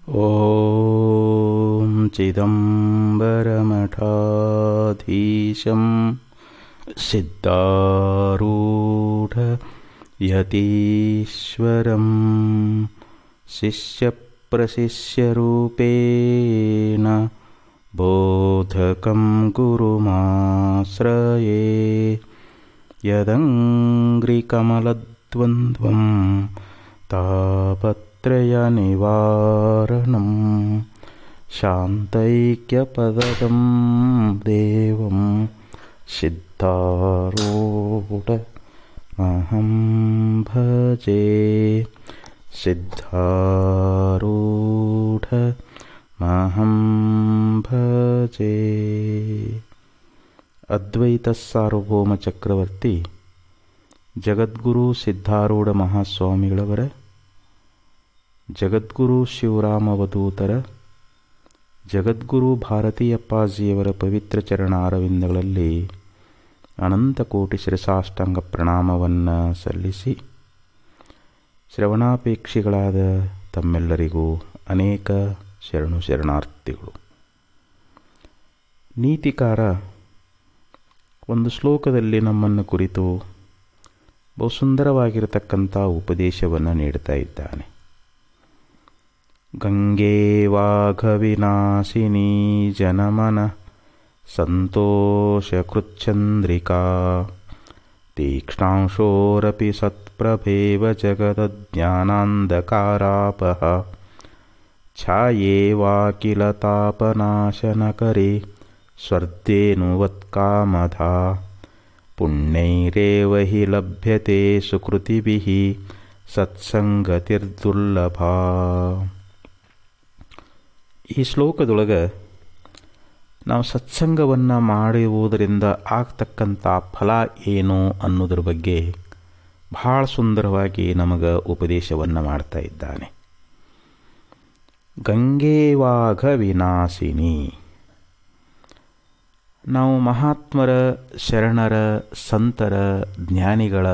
ॐ चिदम्बरमठाधीशं सिद्धारूढयतीश्वरं शिष्यप्रशिष्यरूपेण बोधकं गुरुमाश्रये यदङ्घ्रिकमलद्वन्द्वं तापत्रयनिवारणं शान्तैक्यपदं देवं सिद्धारूढमहं भजे। सिद्धारूढमहं भजे। ಅದ್ವೈತ ಸಾರ್ವಭೌಮ ಚಕ್ರವರ್ತಿ ಜಗದ್ಗುರು ಸಿದ್ಧಾರೂಢ ಮಹಾಸ್ವಾಮಿಗಳವರ, ಜಗದ್ಗುರು ಶಿವರಾಮ ಅವಧೂತರ, ಜಗದ್ಗುರು ಭಾರತೀಯಪ್ಪಾಜಿಯವರ ಪವಿತ್ರ ಚರಣ ಅರವಿಂದಗಳಲ್ಲಿ ಅನಂತ ಕೋಟಿ ಶಿರಸಾಷ್ಟಾಂಗ ಪ್ರಣಾಮವನ್ನು ಸಲ್ಲಿಸಿ, ಶ್ರವಣಾಪೇಕ್ಷಿಗಳಾದ ತಮ್ಮೆಲ್ಲರಿಗೂ ಅನೇಕ ಶರಣಾರ್ಥಿಗಳು. ನೀತಿಕಾರ ಒಂದು ಶ್ಲೋಕದಲ್ಲಿ ನಮ್ಮನ್ನು ಕುರಿತು ಬಹುಸುಂದರವಾಗಿರತಕ್ಕಂಥ ಉಪದೇಶವನ್ನು ನೀಡ್ತಾ ಇದ್ದಾನೆ. ಗಂಗೆ ವಾಘವಿನಾಶಿನಿ ಜನಮನ ಸಂತೋಷಕೃಚ್ಛಂದ್ರಿಕಾ ತೀಕ್ಷ್ಣಾಂಶೋರಪಿ ಸತ್ಪ್ರಭೇವ ಜಗದಜ್ಞಾನಾಂಧಕಾರಾಪಹ ಛಾಯೇವಾಕಿಲ ತಾಪನಾಶನಕರೇ ಸ್ವರ್ಧೇನುವತ್ಕಾಮಧಾ ಪುಣ್ಯೈರೇವ ಹಿ ಲಭ್ಯತೆ ಸುಕೃತಿಭಿಃ ಸತ್ಸಂಗತಿರ್ದುರ್ಲಭಾ. ಈ ಶ್ಲೋಕದೊಳಗೆ ನಾವು ಸತ್ಸಂಗವನ್ನು ಮಾಡುವುದರಿಂದ ಆಗ್ತಕ್ಕಂಥ ಫಲ ಏನು ಅನ್ನೋದ್ರ ಬಗ್ಗೆ ಬಹಳ ಸುಂದರವಾಗಿ ನಮಗೆ ಉಪದೇಶವನ್ನು ಮಾಡ್ತಾ ಇದ್ದಾನೆ. ಗಂಗೆವಾಘ ವಿನಾಶಿನಿ. ನಾವು ಮಹಾತ್ಮರ, ಶರಣರ, ಸಂತರ, ಜ್ಞಾನಿಗಳ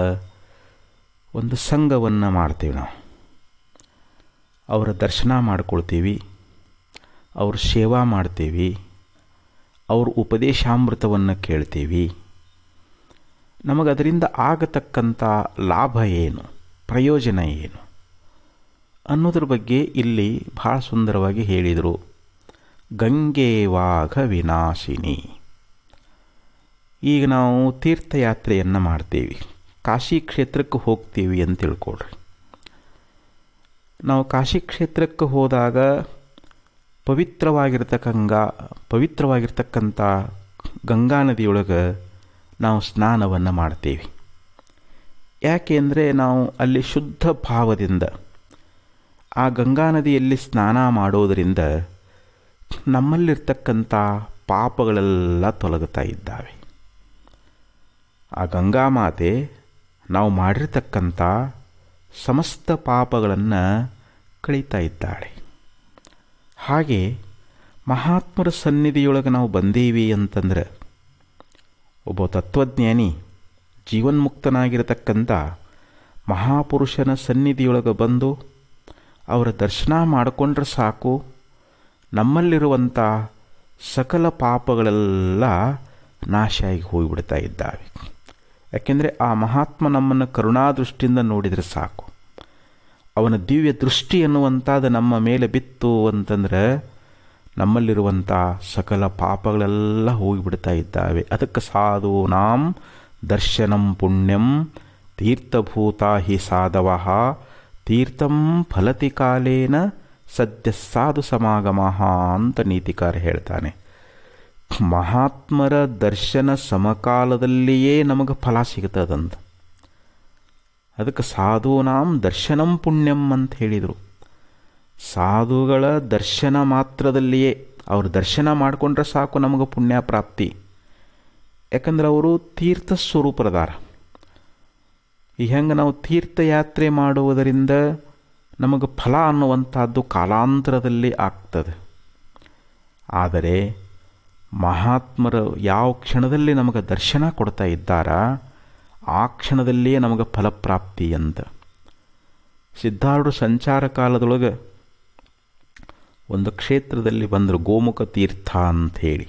ಒಂದು ಸಂಘವನ್ನು ಮಾಡ್ತೀವಿ. ನಾವು ಅವರ ದರ್ಶನ ಮಾಡ್ಕೊಳ್ತೀವಿ, ಅವ್ರ ಸೇವಾ ಮಾಡ್ತೀವಿ, ಅವ್ರ ಉಪದೇಶಾಮೃತವನ್ನು ಕೇಳ್ತೀವಿ. ನಮಗದರಿಂದ ಆಗತಕ್ಕಂಥ ಲಾಭ ಏನು, ಪ್ರಯೋಜನ ಏನು ಅನ್ನೋದ್ರ ಬಗ್ಗೆ ಇಲ್ಲಿ ಭಾಳ ಸುಂದರವಾಗಿ ಹೇಳಿದರು. ಗಂಗೆವಾಘ ವಿನಾಶಿನಿ. ಈಗ ನಾವು ತೀರ್ಥಯಾತ್ರೆಯನ್ನು ಮಾಡ್ತೀವಿ, ಕಾಶಿ ಕ್ಷೇತ್ರಕ್ಕೆ ಹೋಗ್ತೀವಿ ಅಂತ ತಿಳ್ಕೊಳ್ರಿ. ನಾವು ಕಾಶಿ ಕ್ಷೇತ್ರಕ್ಕೆ ಹೋದಾಗ ಪವಿತ್ರವಾಗಿರ್ತಕ್ಕಂಥ ಗಂಗಾ ನದಿಯೊಳಗೆ ನಾವು ಸ್ನಾನವನ್ನು ಮಾಡ್ತೀವಿ. ಯಾಕೆ ಅಂದರೆ ನಾವು ಅಲ್ಲಿ ಶುದ್ಧ ಭಾವದಿಂದ ಆ ಗಂಗಾ ನದಿಯಲ್ಲಿ ಸ್ನಾನ ಮಾಡೋದರಿಂದ ನಮ್ಮಲ್ಲಿರ್ತಕ್ಕಂಥ ಪಾಪಗಳೆಲ್ಲ ತೊಲಗುತ್ತಾ ಇದ್ದಾವೆ. ಆ ಗಂಗಾ ಮಾತೆ ನಾವು ಮಾಡಿರ್ತಕ್ಕಂಥ ಸಮಸ್ತ ಪಾಪಗಳನ್ನು ಕಳೀತಾ ಇದ್ದಾಳೆ. ಹಾಗೆ ಮಹಾತ್ಮರ ಸನ್ನಿಧಿಯೊಳಗೆ ನಾವು ಬಂದೀವಿ ಅಂತಂದ್ರೆ, ಒಬ್ಬ ತತ್ವಜ್ಞಾನಿ ಜೀವನ್ಮುಕ್ತನಾಗಿರತಕ್ಕಂಥ ಮಹಾಪುರುಷನ ಸನ್ನಿಧಿಯೊಳಗೆ ಬಂದು ಅವರ ದರ್ಶನ ಮಾಡಿಕೊಂಡ್ರೆ ಸಾಕು, ನಮ್ಮಲ್ಲಿರುವಂಥ ಸಕಲ ಪಾಪಗಳೆಲ್ಲ ನಾಶ ಆಗಿ ಹೋಗಿಬಿಡ್ತಾ ಇದ್ದಾವೆ. ಯಾಕೆಂದರೆ ಆ ಮಹಾತ್ಮ ನಮ್ಮನ್ನು ಕರುಣಾದೃಷ್ಟಿಯಿಂದ ನೋಡಿದರೆ ಸಾಕು, ಅವನ ದಿವ್ಯ ದೃಷ್ಟಿ ಅನ್ನುವಂಥದ್ದು ನಮ್ಮ ಮೇಲೆ ಬಿತ್ತು ಅಂತಂದರೆ ನಮ್ಮಲ್ಲಿರುವಂಥ ಸಕಲ ಪಾಪಗಳೆಲ್ಲ ಹೋಗಿಬಿಡ್ತಾ ಇದ್ದಾವೆ. ಅದಕ್ಕೆ ಸಾಧೂನಾಂ ದರ್ಶನಂ ಪುಣ್ಯಂ ತೀರ್ಥಭೂತಾ ಹಿ ಸಾಧವಃ ತೀರ್ಥಂ ಫಲತಿ ಕಾಲೇನ ಸದ್ಯ ಸಾಧು ಸಮಾಗಮಃ ಅಂತ ನೀತಿಕಾರ ಹೇಳ್ತಾನೆ. ಮಹಾತ್ಮರ ದರ್ಶನ ಸಮಕಾಲದಲ್ಲಿಯೇ ನಮಗೆ ಫಲ ಸಿಗ್ತದಂತ. ಅದಕ್ಕೆ ಸಾಧೂನಾಂ ದರ್ಶನಂ ಪುಣ್ಯಂ ಅಂತ ಹೇಳಿದರು. ಸಾಧುಗಳ ದರ್ಶನ ಮಾತ್ರದಲ್ಲಿಯೇ, ಅವ್ರ ದರ್ಶನ ಮಾಡಿಕೊಂಡ್ರೆ ಸಾಕು ನಮಗೆ ಪುಣ್ಯ ಪ್ರಾಪ್ತಿ. ಯಾಕಂದ್ರೆ ಅವರು ತೀರ್ಥ ಸ್ವರೂಪರದಾರ. ಈ ಹೆಂಗೆ ನಾವು ತೀರ್ಥಯಾತ್ರೆ ಮಾಡುವುದರಿಂದ ನಮಗೆ ಫಲ ಅನ್ನುವಂಥದ್ದು ಕಾಲಾಂತರದಲ್ಲಿ ಆಗ್ತದೆ. ಆದರೆ ಮಹಾತ್ಮರು ಯಾವ ಕ್ಷಣದಲ್ಲಿ ನಮಗೆ ದರ್ಶನ ಕೊಡ್ತಾ ಇದ್ದಾರಾ ಆ ಕ್ಷಣದಲ್ಲಿಯೇ ನಮಗೆ ಫಲಪ್ರಾಪ್ತಿ ಅಂತ. ಸಿದ್ಧಾರೂಢ ಸಂಚಾರ ಕಾಲದೊಳಗೆ ಒಂದು ಕ್ಷೇತ್ರದಲ್ಲಿ ಬಂದರು, ಗೋಮುಖ ತೀರ್ಥ ಅಂಥೇಳಿ.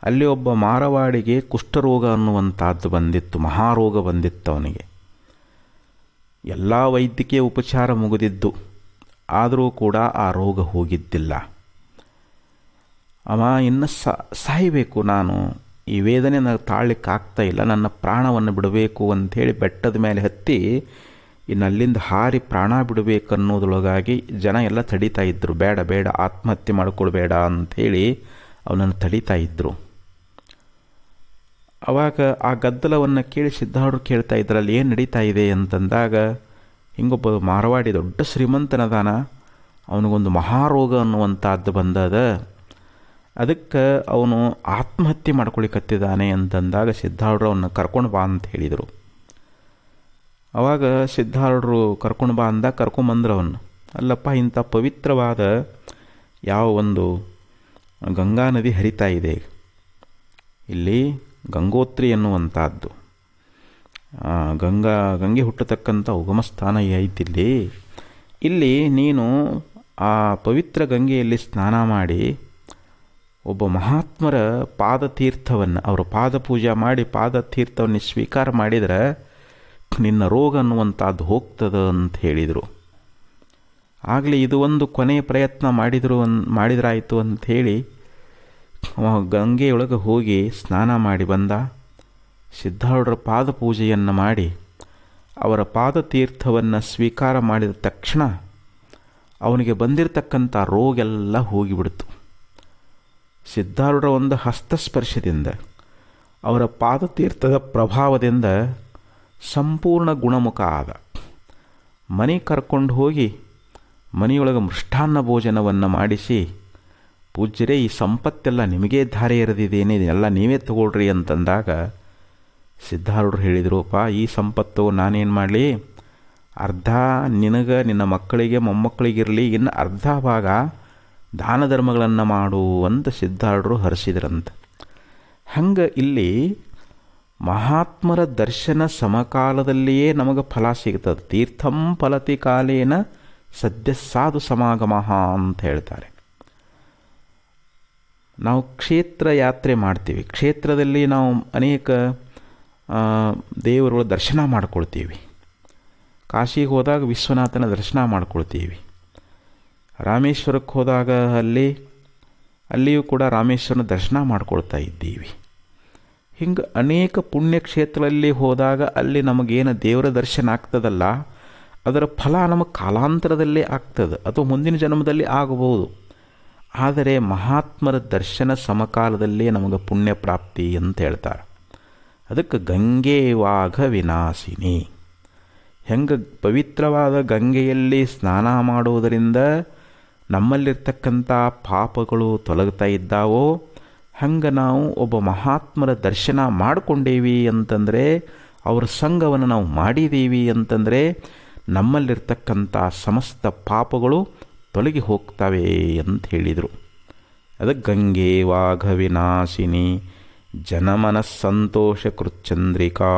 ಅಲ್ಲಿ ಒಬ್ಬ ಮಾರವಾಡಿಗೆ ಕುಷ್ಠರೋಗ ಅನ್ನುವಂಥದ್ದು ಬಂದಿತ್ತು, ಮಹಾರೋಗ ಬಂದಿತ್ತು ಅವನಿಗೆ. ಎಲ್ಲ ವೈದ್ಯಕೀಯ ಉಪಚಾರ ಮುಗಿದಿದ್ದು, ಆದರೂ ಕೂಡ ಆ ರೋಗ ಹೋಗಿದ್ದಿಲ್ಲ. ಅವ ಇನ್ನು ಸಾಯಬೇಕು, ನಾನು ಈ ವೇದನೆ ನನಗೆ ತಾಳಲಿಕ್ಕಾಗ್ತಾ ಇಲ್ಲ, ನನ್ನ ಪ್ರಾಣವನ್ನು ಬಿಡಬೇಕು ಅಂಥೇಳಿ ಬೆಟ್ಟದ ಮೇಲೆ ಹತ್ತಿ ಇನ್ನು ಅಲ್ಲಿಂದ ಹಾರಿ ಪ್ರಾಣ ಬಿಡಬೇಕನ್ನೋದ್ರೊಳಗಾಗಿ ಜನ ಎಲ್ಲ ತಡೀತಾ ಇದ್ದರು. ಬೇಡ ಬೇಡ, ಆತ್ಮಹತ್ಯೆ ಮಾಡ್ಕೊಳ್ಬೇಡ ಅಂಥೇಳಿ ಅವನನ್ನು ತಡೀತಾ ಇದ್ದರು. ಆವಾಗ ಆ ಗದ್ದಲವನ್ನು ಕೇಳಿ ಸಿದ್ಧಾರೂಢರು ಕೇಳ್ತಾ ಇದ್ರಲ್ಲಿ ಏನು ನಡೀತಾ ಇದೆ ಅಂತಂದಾಗ, ಹಿಂಗೊಬ್ಬ ಮಾರವಾಡಿ ದೊಡ್ಡ ಶ್ರೀಮಂತನದಾನ, ಅವನಿಗೊಂದು ಮಹಾರೋಗ ಅನ್ನುವಂಥದ್ದು ಬಂದದ, ಅದಕ್ಕೆ ಅವನು ಆತ್ಮಹತ್ಯೆ ಮಾಡ್ಕೊಳಿಕತ್ತಿದ್ದಾನೆ ಅಂತಂದಾಗ ಸಿದ್ಧಾರೂಢರು ಅವನ್ನ ಕರ್ಕೊಂಡು ಬಾ ಅಂತ ಹೇಳಿದರು. ಆವಾಗ ಸಿದ್ಧಾರೂಢರು ಕರ್ಕೊಂಡು ಬಾ ಅಂದಾಗ ಕರ್ಕೊಂಬಂದ್ರು ಅವನು. ಅಲ್ಲಪ್ಪ, ಇಂಥ ಪವಿತ್ರವಾದ ಯಾವ ಒಂದು ಗಂಗಾ ನದಿ ಹರಿತಾ ಇದೆ ಇಲ್ಲಿ, ಗಂಗೋತ್ರಿ ಎನ್ನುವಂಥದ್ದು ಗಂಗೆ ಹುಟ್ಟತಕ್ಕಂಥ ಉಗಮಸ್ಥಾನ ಐತಿಲ್ಲಿ. ಇಲ್ಲಿ ನೀನು ಆ ಪವಿತ್ರ ಗಂಗೆಯಲ್ಲಿ ಸ್ನಾನ ಮಾಡಿ ಒಬ್ಬ ಮಹಾತ್ಮರ ಪಾದತೀರ್ಥವನ್ನು, ಅವರ ಪಾದ ಪೂಜೆ ಮಾಡಿ ಪಾದತೀರ್ಥವನ್ನು ಸ್ವೀಕಾರ ಮಾಡಿದರೆ ನಿನ್ನ ರೋಗ ಅನ್ನುವಂಥದ್ದು ಹೋಗ್ತದೆ ಅಂತ ಹೇಳಿದರು. ಆಗಲಿ ಇದು ಒಂದು ಕೊನೆಯ ಪ್ರಯತ್ನ ಮಾಡಿದ್ರಾಯಿತು ಅಂಥೇಳಿ ಗಂಗೆಯೊಳಗೆ ಹೋಗಿ ಸ್ನಾನ ಮಾಡಿ ಬಂದ. ಸಿದ್ಧಾರೂಢರ ಪಾದ ಪೂಜೆಯನ್ನು ಮಾಡಿ ಅವರ ಪಾದತೀರ್ಥವನ್ನು ಸ್ವೀಕಾರ ಮಾಡಿದ ತಕ್ಷಣ ಅವನಿಗೆ ಬಂದಿರತಕ್ಕಂಥ ರೋಗೆಲ್ಲ ಹೋಗಿಬಿಡ್ತು. ಸಿದ್ಧಾರೂಢರ ಒಂದು ಹಸ್ತಸ್ಪರ್ಶದಿಂದ, ಅವರ ಪಾದತೀರ್ಥದ ಪ್ರಭಾವದಿಂದ ಸಂಪೂರ್ಣ ಗುಣಮುಖ ಆದ. ಮನೆ ಕರ್ಕೊಂಡು ಹೋಗಿ ಮನೆಯೊಳಗೆ ಮೃಷ್ಟಾನ್ನ ಭೋಜನವನ್ನು ಮಾಡಿಸಿ, ಪೂಜ್ಯರೇ ಈ ಸಂಪತ್ತೆಲ್ಲ ನಿಮಗೇ ಧಾರೆ ಎರೆದಿದ್ದೇನೆ, ಇದನ್ನೆಲ್ಲ ನೀವೇ ತಗೊಳ್ರಿ ಅಂತಂದಾಗ ಸಿದ್ಧಾರೂಢರು ಹೇಳಿದರುಪ್ಪ, ಈ ಸಂಪತ್ತು ನಾನೇನು ಮಾಡಲಿ, ಅರ್ಧ ನಿನಗೆ ನಿನ್ನ ಮಕ್ಕಳಿಗೆ ಮೊಮ್ಮಕ್ಕಳಿಗಿರಲಿ, ಇನ್ನು ಅರ್ಧ ಭಾಗ ದಾನ ಧರ್ಮಗಳನ್ನು ಮಾಡು ಅಂತ ಸಿದ್ಧಾರೂಢರು ಹರಿಸಿದ್ರಂತೆ. ಹಂಗೆ ಇಲ್ಲಿ ಮಹಾತ್ಮರ ದರ್ಶನ ಸಮಕಾಲದಲ್ಲಿಯೇ ನಮಗೆ ಫಲ ಸಿಗ್ತದೆ. ತೀರ್ಥಂ ಫಲತಿ ಕಾಲೇನ ಸದ್ಯ ಸಾಧು ಸಮಾಗಮಃ ಅಂತ ಹೇಳ್ತಾರೆ. ನಾವು ಕ್ಷೇತ್ರ ಯಾತ್ರೆ ಮಾಡ್ತೀವಿ, ಕ್ಷೇತ್ರದಲ್ಲಿ ನಾವು ಅನೇಕ ದೇವರುಗಳ ದರ್ಶನ ಮಾಡ್ಕೊಳ್ತೀವಿ. ಕಾಶಿಗೆ ಹೋದಾಗ ವಿಶ್ವನಾಥನ ದರ್ಶನ ಮಾಡ್ಕೊಳ್ತೀವಿ. ರಾಮೇಶ್ವರಕ್ಕೆ ಹೋದಾಗ ಅಲ್ಲಿಯೂ ಕೂಡ ರಾಮೇಶ್ವರನ ದರ್ಶನ ಮಾಡ್ಕೊಳ್ತಾ ಇದ್ದೀವಿ. ಹಿಂಗೆ ಅನೇಕ ಪುಣ್ಯಕ್ಷೇತ್ರದಲ್ಲಿ ಹೋದಾಗ ಅಲ್ಲಿ ನಮಗೇನು ದೇವರ ದರ್ಶನ ಆಗ್ತದಲ್ಲ, ಅದರ ಫಲ ನಮಗೆ ಕಾಲಾಂತರದಲ್ಲೇ ಆಗ್ತದೆ, ಅಥವಾ ಮುಂದಿನ ಜನ್ಮದಲ್ಲಿ ಆಗಬಹುದು. ಆದರೆ ಮಹಾತ್ಮರ ದರ್ಶನ ಸಮಕಾಲದಲ್ಲೇ ನಮಗೆ ಪುಣ್ಯ ಪ್ರಾಪ್ತಿ ಅಂತ ಹೇಳ್ತಾರೆ. ಅದಕ್ಕೆ ಗಂಗೆ ವಾಘ ವಿನಾಶಿನಿ. ಹೆಂಗೆ ಪವಿತ್ರವಾದ ಗಂಗೆಯಲ್ಲಿ ಸ್ನಾನ ಮಾಡುವುದರಿಂದ ನಮ್ಮಲ್ಲಿರ್ತಕ್ಕಂಥ ಪಾಪಗಳು ತೊಲಗ್ತಾ ಇದ್ದಾವೋ, ಹಂಗೆ ನಾವು ಒಬ್ಬ ಮಹಾತ್ಮರ ದರ್ಶನ ಮಾಡಿಕೊಂಡೇವಿ ಅಂತಂದರೆ, ಅವರ ಸಂಘವನ್ನು ನಾವು ಮಾಡಿದ್ದೀವಿ ಅಂತಂದರೆ ನಮ್ಮಲ್ಲಿರ್ತಕ್ಕಂಥ ಸಮಸ್ತ ಪಾಪಗಳು ತೊಲಗಿ ಹೋಗ್ತವೆ ಅಂತ ಹೇಳಿದರು. ಅದಕ್ಕೆ ಗಂಗೆ ವಾಘ ವಿನಾಶಿನಿ ಜನಮನಸ್ಸಂತೋಷ ಕೃಚ್ಚಂದ್ರಿಕಾ.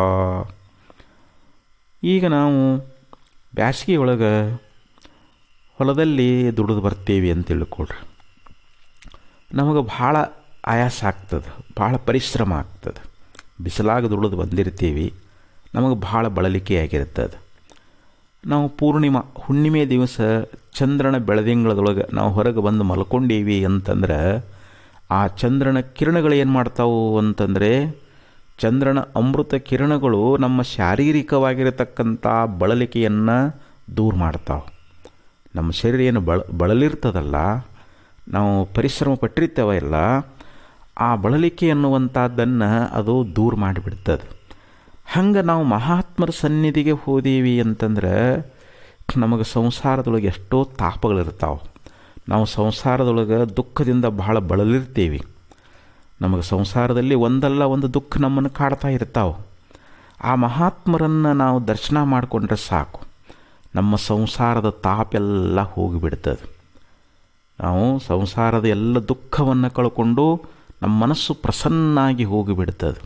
ಈಗ ನಾವು ಬ್ಯಾಸಿಗೆಯೊಳಗೆ ಹೊಲದಲ್ಲಿ ದುಡಿದು ಬರ್ತೀವಿ ಅಂತ ತಿಳ್ಕೊಳ್ರಿ, ನಮಗೆ ಭಾಳ ಆಯಾಸ ಆಗ್ತದೆ, ಭಾಳ ಪರಿಶ್ರಮ ಆಗ್ತದೆ. ಬಿಸಿಲಾಗ ದುಡಿದು ಬಂದಿರ್ತೀವಿ, ನಮಗೆ ಭಾಳ ಬಳಲಿಕೆ ಆಗಿರ್ತದೆ. ನಾವು ಹುಣ್ಣಿಮೆ ದಿವಸ ಚಂದ್ರನ ಬೆಳದಿಂಗಳದೊಳಗೆ ನಾವು ಹೊರಗೆ ಬಂದು ಮಲ್ಕೊಂಡೀವಿ ಅಂತಂದ್ರೆ, ಆ ಚಂದ್ರನ ಕಿರಣಗಳು ಏನು ಮಾಡ್ತಾವು ಅಂತಂದರೆ, ಚಂದ್ರನ ಅಮೃತ ಕಿರಣಗಳು ನಮ್ಮ ಶಾರೀರಿಕವಾಗಿರತಕ್ಕಂಥ ಬಳಲಿಕೆಯನ್ನು ದೂರ ಮಾಡ್ತಾವೆ. ನಮ್ಮ ಶರೀರ ಏನು ಬಳಲಿರ್ತದಲ್ಲ, ನಾವು ಪರಿಶ್ರಮ ಪಟ್ಟಿರ್ತೇವಲ್ಲ, ಆ ಬಳಲಿಕೆ ಅನ್ನುವಂಥದ್ದನ್ನು ಅದು ದೂರ ಮಾಡಿಬಿಡ್ತದೆ. ಹಂಗೆ ನಾವು ಮಹಾತ್ಮರ ಸನ್ನಿಧಿಗೆ ಹೋದೀವಿ ಅಂತಂದ್ರೆ ನಮಗೆ ಸಂಸಾರದೊಳಗೆ ಎಷ್ಟೋ ತಾಪಗಳಿರ್ತಾವೆ. ನಾವು ಸಂಸಾರದೊಳಗೆ ದುಃಖದಿಂದ ಬಹಳ ಬಳಲಿರ್ತೀವಿ. ನಮಗೆ ಸಂಸಾರದಲ್ಲಿ ಒಂದಲ್ಲ ಒಂದು ದುಃಖ ನಮ್ಮನ್ನು ಕಾಡ್ತಾ ಇರ್ತಾವೆ. ಆ ಮಹಾತ್ಮರನ್ನು ನಾವು ದರ್ಶನ ಮಾಡಿಕೊಂಡ್ರೆ ಸಾಕು, ನಮ್ಮ ಸಂಸಾರದ ತಾಪೆಲ್ಲ ಹೋಗಿಬಿಡ್ತದೆ. ನಾವು ಸಂಸಾರದ ಎಲ್ಲ ದುಃಖವನ್ನು ಕಳ್ಕೊಂಡು ನಮ್ಮ ಮನಸ್ಸು ಪ್ರಸನ್ನಾಗಿ ಹೋಗಿಬಿಡ್ತದೆ.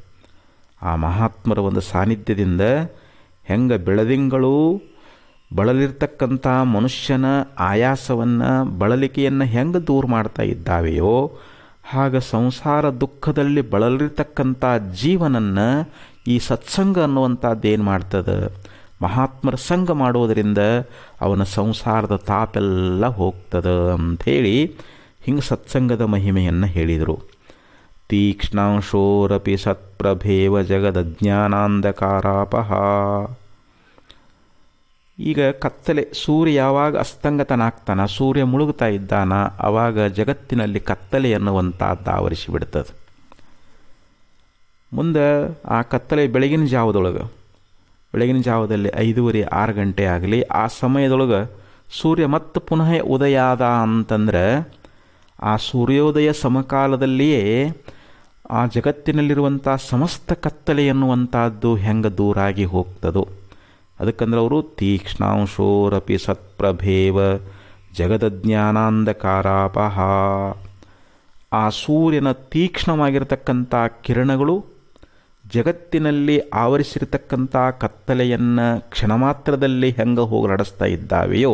ಆ ಮಹಾತ್ಮರ ಒಂದು ಸಾನ್ನಿಧ್ಯದಿಂದ ಹೆಂಗೆ ಬೆಳದಿಂಗಳು ಬಳಲಿರ್ತಕ್ಕಂಥ ಮನುಷ್ಯನ ಆಯಾಸವನ್ನು ಬಳಲಿಕೆಯನ್ನು ಹೆಂಗೆ ದೂರ ಮಾಡ್ತಾ ಇದ್ದಾವೆಯೋ ಹಾಗೆ ಸಂಸಾರ ದುಃಖದಲ್ಲಿ ಬಳಲಿರ್ತಕ್ಕಂಥ ಜೀವನನ್ನು ಈ ಸತ್ಸಂಗ ಅನ್ನುವಂಥದ್ದೇನು ಮಾಡ್ತದೆ, ಮಹಾತ್ಮರ ಸಂಘ ಮಾಡೋದರಿಂದ ಅವನ ಸಂಸಾರದ ತಾಪೆಲ್ಲ ಹೋಗ್ತದೆ ಅಂಥೇಳಿ ಹಿಂಗೆ ಸತ್ಸಂಗದ ಮಹಿಮೆಯನ್ನು ಹೇಳಿದರು. ತೀಕ್ಷ್ಣಾಂಶೋರಪಿ ಸತ್ಪ್ರಭೇವ ಜಗದಜ್ಞಾನಾಂಧಕಾರಾಪಹ. ಈಗ ಕತ್ತಲೆ, ಸೂರ್ಯ ಯಾವಾಗ ಅಸ್ತಂಗತನಾಗ್ತಾನ, ಸೂರ್ಯ ಮುಳುಗ್ತಾ ಇದ್ದಾನ, ಆವಾಗ ಜಗತ್ತಿನಲ್ಲಿ ಕತ್ತಲೆ ಅನ್ನುವಂಥದ್ದು ಆವರಿಸಿಬಿಡ್ತದೆ. ಮುಂದೆ ಆ ಕತ್ತಲೆ ಬೆಳಗಿನ ಜಾವದಲ್ಲಿ 5:30 6 ಗಂಟೆ ಆಗಲಿ, ಆ ಸಮಯದೊಳಗೆ ಸೂರ್ಯ ಮತ್ತೆ ಪುನಃ ಉದಯ ಆದ ಅಂತಂದ್ರೆ ಆ ಸೂರ್ಯೋದಯ ಸಮಕಾಲದಲ್ಲಿಯೇ ಆ ಜಗತ್ತಿನಲ್ಲಿರುವಂಥ ಸಮಸ್ತ ಕತ್ತಲೆ ಎನ್ನುವಂಥದ್ದು ಹೆಂಗೆ ದೂರಾಗಿ ಹೋಗ್ತದೋ. ಅದಕ್ಕಂದ್ರೆ ಅವರು ತೀಕ್ಷ್ಣಾಂಶೋರಪಿ ಸತ್ಪ್ರಭೇವ ಜಗದಜ್ಞಾನಾಂಧಕಾರಾಪಹ. ಆ ಸೂರ್ಯನ ತೀಕ್ಷ್ಣವಾಗಿರತಕ್ಕಂಥ ಕಿರಣಗಳು ಜಗತ್ತಿನಲ್ಲಿ ಆವರಿಸಿರ್ತಕ್ಕಂಥ ಕತ್ತಲೆಯನ್ನು ಕ್ಷಣ ಮಾತ್ರದಲ್ಲಿ ಹೆಂಗೆ ಹೋಗಿ ನಡೆಸ್ತಾ ಇದ್ದಾವೆಯೋ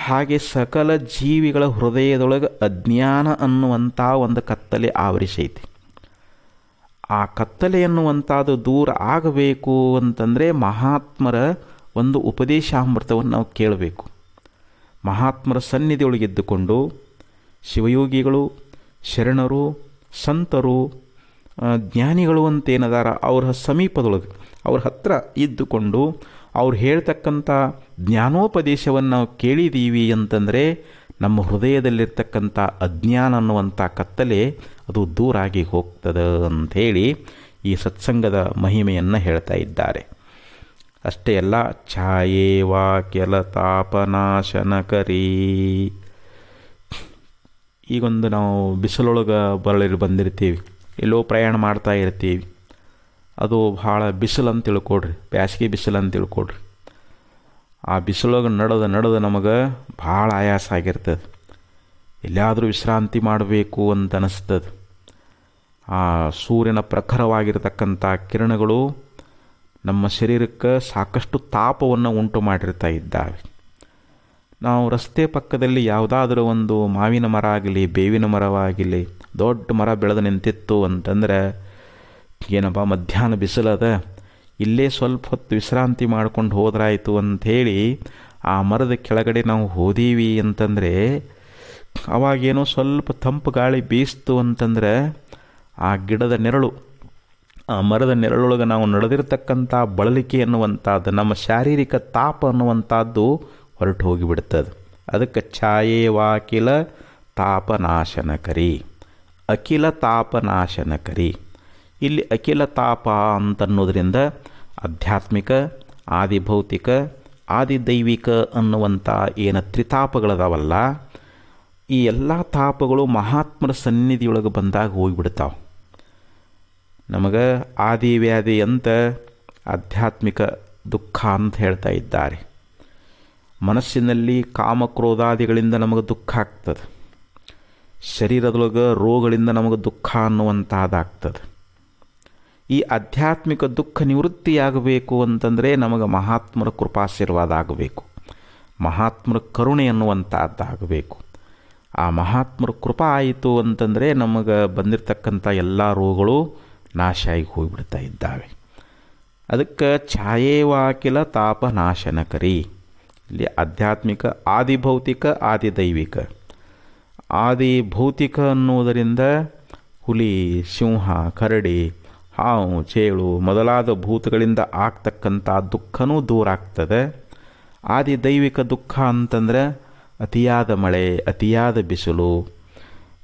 ಹಾಗೆ ಸಕಲ ಜೀವಿಗಳ ಹೃದಯದೊಳಗೆ ಅಜ್ಞಾನ ಅನ್ನುವಂಥ ಒಂದು ಕತ್ತಲೆ ಆವರಿಸೈತಿ. ಆ ಕತ್ತಲೆ ಎನ್ನುವಂಥದ್ದು ದೂರ ಆಗಬೇಕು ಅಂತಂದರೆ ಮಹಾತ್ಮರ ಒಂದು ಉಪದೇಶಾಮೃತವನ್ನು ನಾವು ಕೇಳಬೇಕು. ಮಹಾತ್ಮರ ಸನ್ನಿಧಿಯೊಳಗಿದ್ದುಕೊಂಡು ಶಿವಯೋಗಿಗಳು, ಶರಣರು, ಸಂತರು, ಜ್ಞಾನಿಗಳು ಅಂತೇನದಾರ ಅವರ ಸಮೀಪದೊಳಗೆ ಅವ್ರ ಹತ್ರ ಇದ್ದುಕೊಂಡು ಅವ್ರು ಹೇಳ್ತಕ್ಕಂಥ ಜ್ಞಾನೋಪದೇಶವನ್ನು ನಾವು ಕೇಳಿದ್ದೀವಿ ಅಂತಂದರೆ ನಮ್ಮ ಹೃದಯದಲ್ಲಿರ್ತಕ್ಕಂಥ ಅಜ್ಞಾನ ಅನ್ನುವಂಥ ಕತ್ತಲೆ ಅದು ದೂರಾಗಿ ಹೋಗ್ತದೆ ಅಂಥೇಳಿ ಈ ಸತ್ಸಂಗದ ಮಹಿಮೆಯನ್ನು ಹೇಳ್ತಾ ಇದ್ದಾರೆ. ಅಷ್ಟೇ ಅಲ್ಲ, ಛಾಯೇವಾ ಕೆಲ ತಾಪನಾಶನಕರೀ. ಈಗೊಂದು ನಾವು ಬಿಸಿಲೊಳಗೆ ಬಂದಿರ್ತೀವಿ, ಎಲ್ಲೋ ಪ್ರಯಾಣ ಮಾಡ್ತಾ ಇರ್ತೀವಿ, ಅದು ಭಾಳ ಬಿಸಿಲು ಅಂತ ತಿಳ್ಕೊಡ್ರಿ, ಬ್ಯಾಸಿಗೆ ಬಿಸಿಲು ಅಂತ ತಿಳ್ಕೊಡ್ರಿ. ಆ ಬಿಸಿಲೊಳಗೆ ನಡೆದು ನಮಗೆ ಭಾಳ ಆಯಾಸ ಆಗಿರ್ತದೆ, ಎಲ್ಲಿಯಾದರೂ ವಿಶ್ರಾಂತಿ ಮಾಡಬೇಕು ಅಂತ ಅನಿಸ್ತದೆ. ಆ ಸೂರ್ಯನ ಪ್ರಖರವಾಗಿರ್ತಕ್ಕಂಥ ಕಿರಣಗಳು ನಮ್ಮ ಶರೀರಕ್ಕೆ ಸಾಕಷ್ಟು ತಾಪವನ್ನು ಉಂಟು ಮಾಡಿರ್ತಾ ಇದ್ದಾವೆ. ನಾವು ರಸ್ತೆ ಪಕ್ಕದಲ್ಲಿ ಯಾವುದಾದ್ರೂ ಒಂದು ಮಾವಿನ ಮರ ಆಗಲಿ, ಬೇವಿನ ಮರವಾಗಲಿ, ದೊಡ್ಡ ಮರ ಬೆಳೆದು ನಿಂತಿತ್ತು ಅಂತಂದರೆ ಏನಪ್ಪ ಮಧ್ಯಾಹ್ನ ಬಿಸಿಲದ, ಇಲ್ಲೇ ಸ್ವಲ್ಪ ಹೊತ್ತು ವಿಶ್ರಾಂತಿ ಮಾಡ್ಕೊಂಡು ಹೋದ್ರಾಯ್ತು ಅಂಥೇಳಿ ಆ ಮರದ ಕೆಳಗಡೆ ನಾವು ಹೋದೀವಿ ಅಂತಂದರೆ ಅವಾಗೇನೋ ಸ್ವಲ್ಪ ತಂಪು ಗಾಳಿ ಬೀಸ್ತು ಅಂತಂದರೆ ಆ ಗಿಡದ ನೆರಳು, ಆ ಮರದ ನೆರಳೊಳಗೆ ನಾವು ನಡೆದಿರ್ತಕ್ಕಂಥ ಬಳಲಿಕೆ ಅನ್ನುವಂಥದ್ದು, ನಮ್ಮ ಶಾರೀರಿಕ ತಾಪ ಅನ್ನುವಂಥದ್ದು ಹೊರಟು ಹೋಗಿಬಿಡ್ತದೆ. ಅದಕ್ಕೆ ಛಾಯೇವಾಕಿಲ ತಾಪನಾಶನಕರಿ, ಅಖಿಲ ತಾಪನಾಶನಕರಿ. ಇಲ್ಲಿ ಅಖಿಲ ತಾಪ ಅಂತನ್ನೋದ್ರಿಂದ ಆಧ್ಯಾತ್ಮಿಕ, ಆದಿಭೌತಿಕ, ಆದಿದೈವಿಕ ಅನ್ನುವಂಥ ಏನು ತ್ರಿತಾಪಗಳದಾವಲ್ಲ, ಈ ಎಲ್ಲ ತಾಪಗಳು ಮಹಾತ್ಮರ ಸನ್ನಿಧಿಯೊಳಗೆ ಬಂದಾಗ ಹೋಗಿಬಿಡ್ತಾವೆ. ನಮಗೆ ಆದಿವ್ಯಾಧಿ ಅಂತ ಆಧ್ಯಾತ್ಮಿಕ ದುಃಖ ಅಂತ ಹೇಳ್ತಾ ಇದ್ದಾರೆ. ಮನಸ್ಸಿನಲ್ಲಿ ಕಾಮಕ್ರೋಧಾದಿಗಳಿಂದ ನಮಗೆ ದುಃಖ ಆಗ್ತದೆ, ಶರೀರದೊಳಗೆ ರೋಗಗಳಿಂದ ನಮಗೆ ದುಃಖ ಅನ್ನುವಂಥದ್ದಾಗ್ತದೆ. ಈ ಆಧ್ಯಾತ್ಮಿಕ ದುಃಖ ನಿವೃತ್ತಿಯಾಗಬೇಕು ಅಂತಂದರೆ ನಮಗೆ ಮಹಾತ್ಮರ ಕೃಪಾಶೀರ್ವಾದ ಆಗಬೇಕು, ಮಹಾತ್ಮರ ಕರುಣೆ ಅನ್ನುವಂಥದ್ದಾಗಬೇಕು. ಆ ಮಹಾತ್ಮರ ಕೃಪಾ ಆಯಿತು ಅಂತಂದರೆ ನಮಗೆ ಬಂದಿರತಕ್ಕಂಥ ಎಲ್ಲ ರೋಗಗಳು ನಾಶ ಆಗಿ ಹೋಗಿಬಿಡ್ತಾ ಇದ್ದಾವೆ. ಅದಕ್ಕೆ ಛಾಯೇವಾಕಿಲ ತಾಪನಾಶನಕರಿ. ಇಲ್ಲಿ ಆಧ್ಯಾತ್ಮಿಕ, ಆದಿಭೌತಿಕ, ಆದಿದೈವಿಕ. ಆದಿಭೌತಿಕ ಅನ್ನುವುದರಿಂದ ಹುಲಿ, ಸಿಂಹ, ಕರಡಿ, ಹಾವು, ಚೇಳು ಮೊದಲಾದ ಭೂತಗಳಿಂದ ಆಗ್ತಕ್ಕಂಥ ದುಃಖನೂ ದೂರ ಆಗ್ತದೆ. ಆದಿದೈವಿಕ ದುಃಖ ಅಂತಂದರೆ ಅತಿಯಾದ ಮಳೆ, ಅತಿಯಾದ ಬಿಸಿಲು,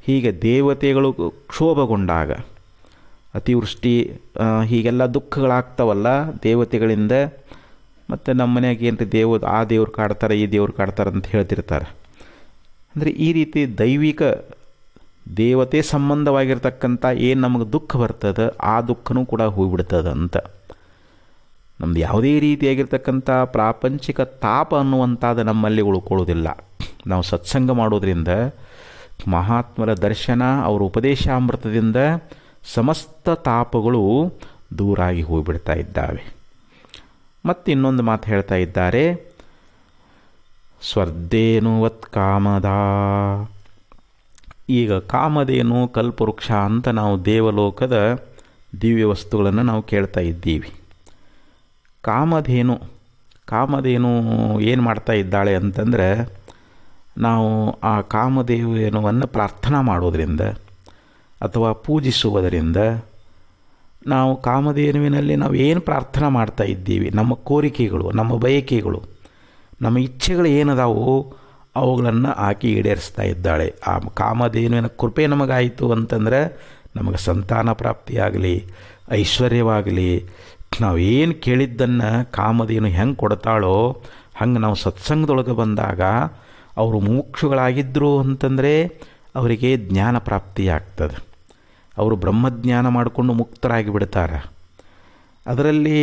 ಹೀಗೆ ದೇವತೆಗಳು ಕ್ಷೋಭಗೊಂಡಾಗ, ಅತಿವೃಷ್ಟಿ, ಹೀಗೆಲ್ಲ ದುಃಖಗಳಾಗ್ತಾವಲ್ಲ ದೇವತೆಗಳಿಂದ. ಮತ್ತು ನಮ್ಮ ಮನೆಯಾಗ ಏನು ರೀ ಆ ದೇವ್ರು ಕಾಡ್ತಾರೆ, ಈ ದೇವ್ರು ಕಾಡ್ತಾರೆ ಅಂತ ಹೇಳ್ತಿರ್ತಾರೆ. ಅಂದರೆ ಈ ರೀತಿ ದೈವಿಕ ದೇವತೆ ಸಂಬಂಧವಾಗಿರ್ತಕ್ಕಂಥ ಏನು ನಮಗೆ ದುಃಖ ಬರ್ತದೆ ಆ ದುಃಖನೂ ಕೂಡ ಹೋಗ್ಬಿಡ್ತದೆ ಅಂತ. ನಮ್ದು ಯಾವುದೇ ರೀತಿಯಾಗಿರ್ತಕ್ಕಂಥ ಪ್ರಾಪಂಚಿಕ ತಾಪ ಅನ್ನುವಂಥದ್ದು ನಮ್ಮಲ್ಲಿ ಉಳ್ಕೊಳ್ಳೋದಿಲ್ಲ. ನಾವು ಸತ್ಸಂಗ ಮಾಡೋದ್ರಿಂದ, ಮಹಾತ್ಮರ ದರ್ಶನ, ಅವರ ಉಪದೇಶಾಮೃತದಿಂದ ಸಮಸ್ತ ತಾಪಗಳು ದೂರಾಗಿ ಹೋಗಿಬಿಡ್ತಾ ಇದ್ದಾವೆ. ಮತ್ತು ಇನ್ನೊಂದು ಮಾತು ಹೇಳ್ತಾ ಇದ್ದಾರೆ, ಸ್ವರ್ಧೇನುವತ್ ಕಾಮದ. ಈಗ ಕಾಮಧೇನು ಕಲ್ಪವೃಕ್ಷ ಅಂತ ನಾವು ದೇವಲೋಕದ ದಿವ್ಯ ವಸ್ತುಗಳನ್ನು ನಾವು ಕೇಳ್ತಾ ಇದ್ದೀವಿ. ಕಾಮಧೇನು ಏನು ಮಾಡ್ತಾ ಇದ್ದಾಳೆ ಅಂತಂದರೆ, ನಾವು ಆ ಕಾಮಧೇನುವನ್ನು ಪ್ರಾರ್ಥನಾ ಮಾಡೋದರಿಂದ ಅಥವಾ ಪೂಜಿಸುವುದರಿಂದ, ನಾವು ಕಾಮಧೇನುವಿನಲ್ಲಿ ನಾವು ಏನು ಪ್ರಾರ್ಥನಾ ಮಾಡ್ತಾ ಇದ್ದೀವಿ, ನಮ್ಮ ಕೋರಿಕೆಗಳು, ನಮ್ಮ ಬಯಕೆಗಳು, ನಮ್ಮ ಇಚ್ಛೆಗಳು ಏನದಾವು ಅವುಗಳನ್ನು ಆಕೆ ಈಡೇರಿಸ್ತಾ ಇದ್ದಾಳೆ. ಆ ಕಾಮಧೇನುವಿನ ಕೃಪೆ ನಮಗಾಯಿತು ಅಂತಂದರೆ ನಮಗೆ ಸಂತಾನ ಪ್ರಾಪ್ತಿಯಾಗಲಿ, ಐಶ್ವರ್ಯವಾಗಲಿ, ನಾವೇನು ಕೇಳಿದ್ದನ್ನು ಕಾಮಧೇನು ಹೆಂಗೆ ಕೊಡ್ತಾಳೋ ಹಂಗೆ ನಾವು ಸತ್ಸಂಗದೊಳಗೆ ಬಂದಾಗ ಅವರು ಮುಮುಕ್ಷುಗಳಾಗಿದ್ದರು ಅಂತಂದರೆ ಅವರಿಗೆ ಜ್ಞಾನ ಪ್ರಾಪ್ತಿಯಾಗ್ತದೆ. ಅವರು ಬ್ರಹ್ಮಜ್ಞಾನ ಮಾಡಿಕೊಂಡು ಮುಕ್ತರಾಗಿ ಬಿಡ್ತಾರೆ. ಅದರಲ್ಲಿ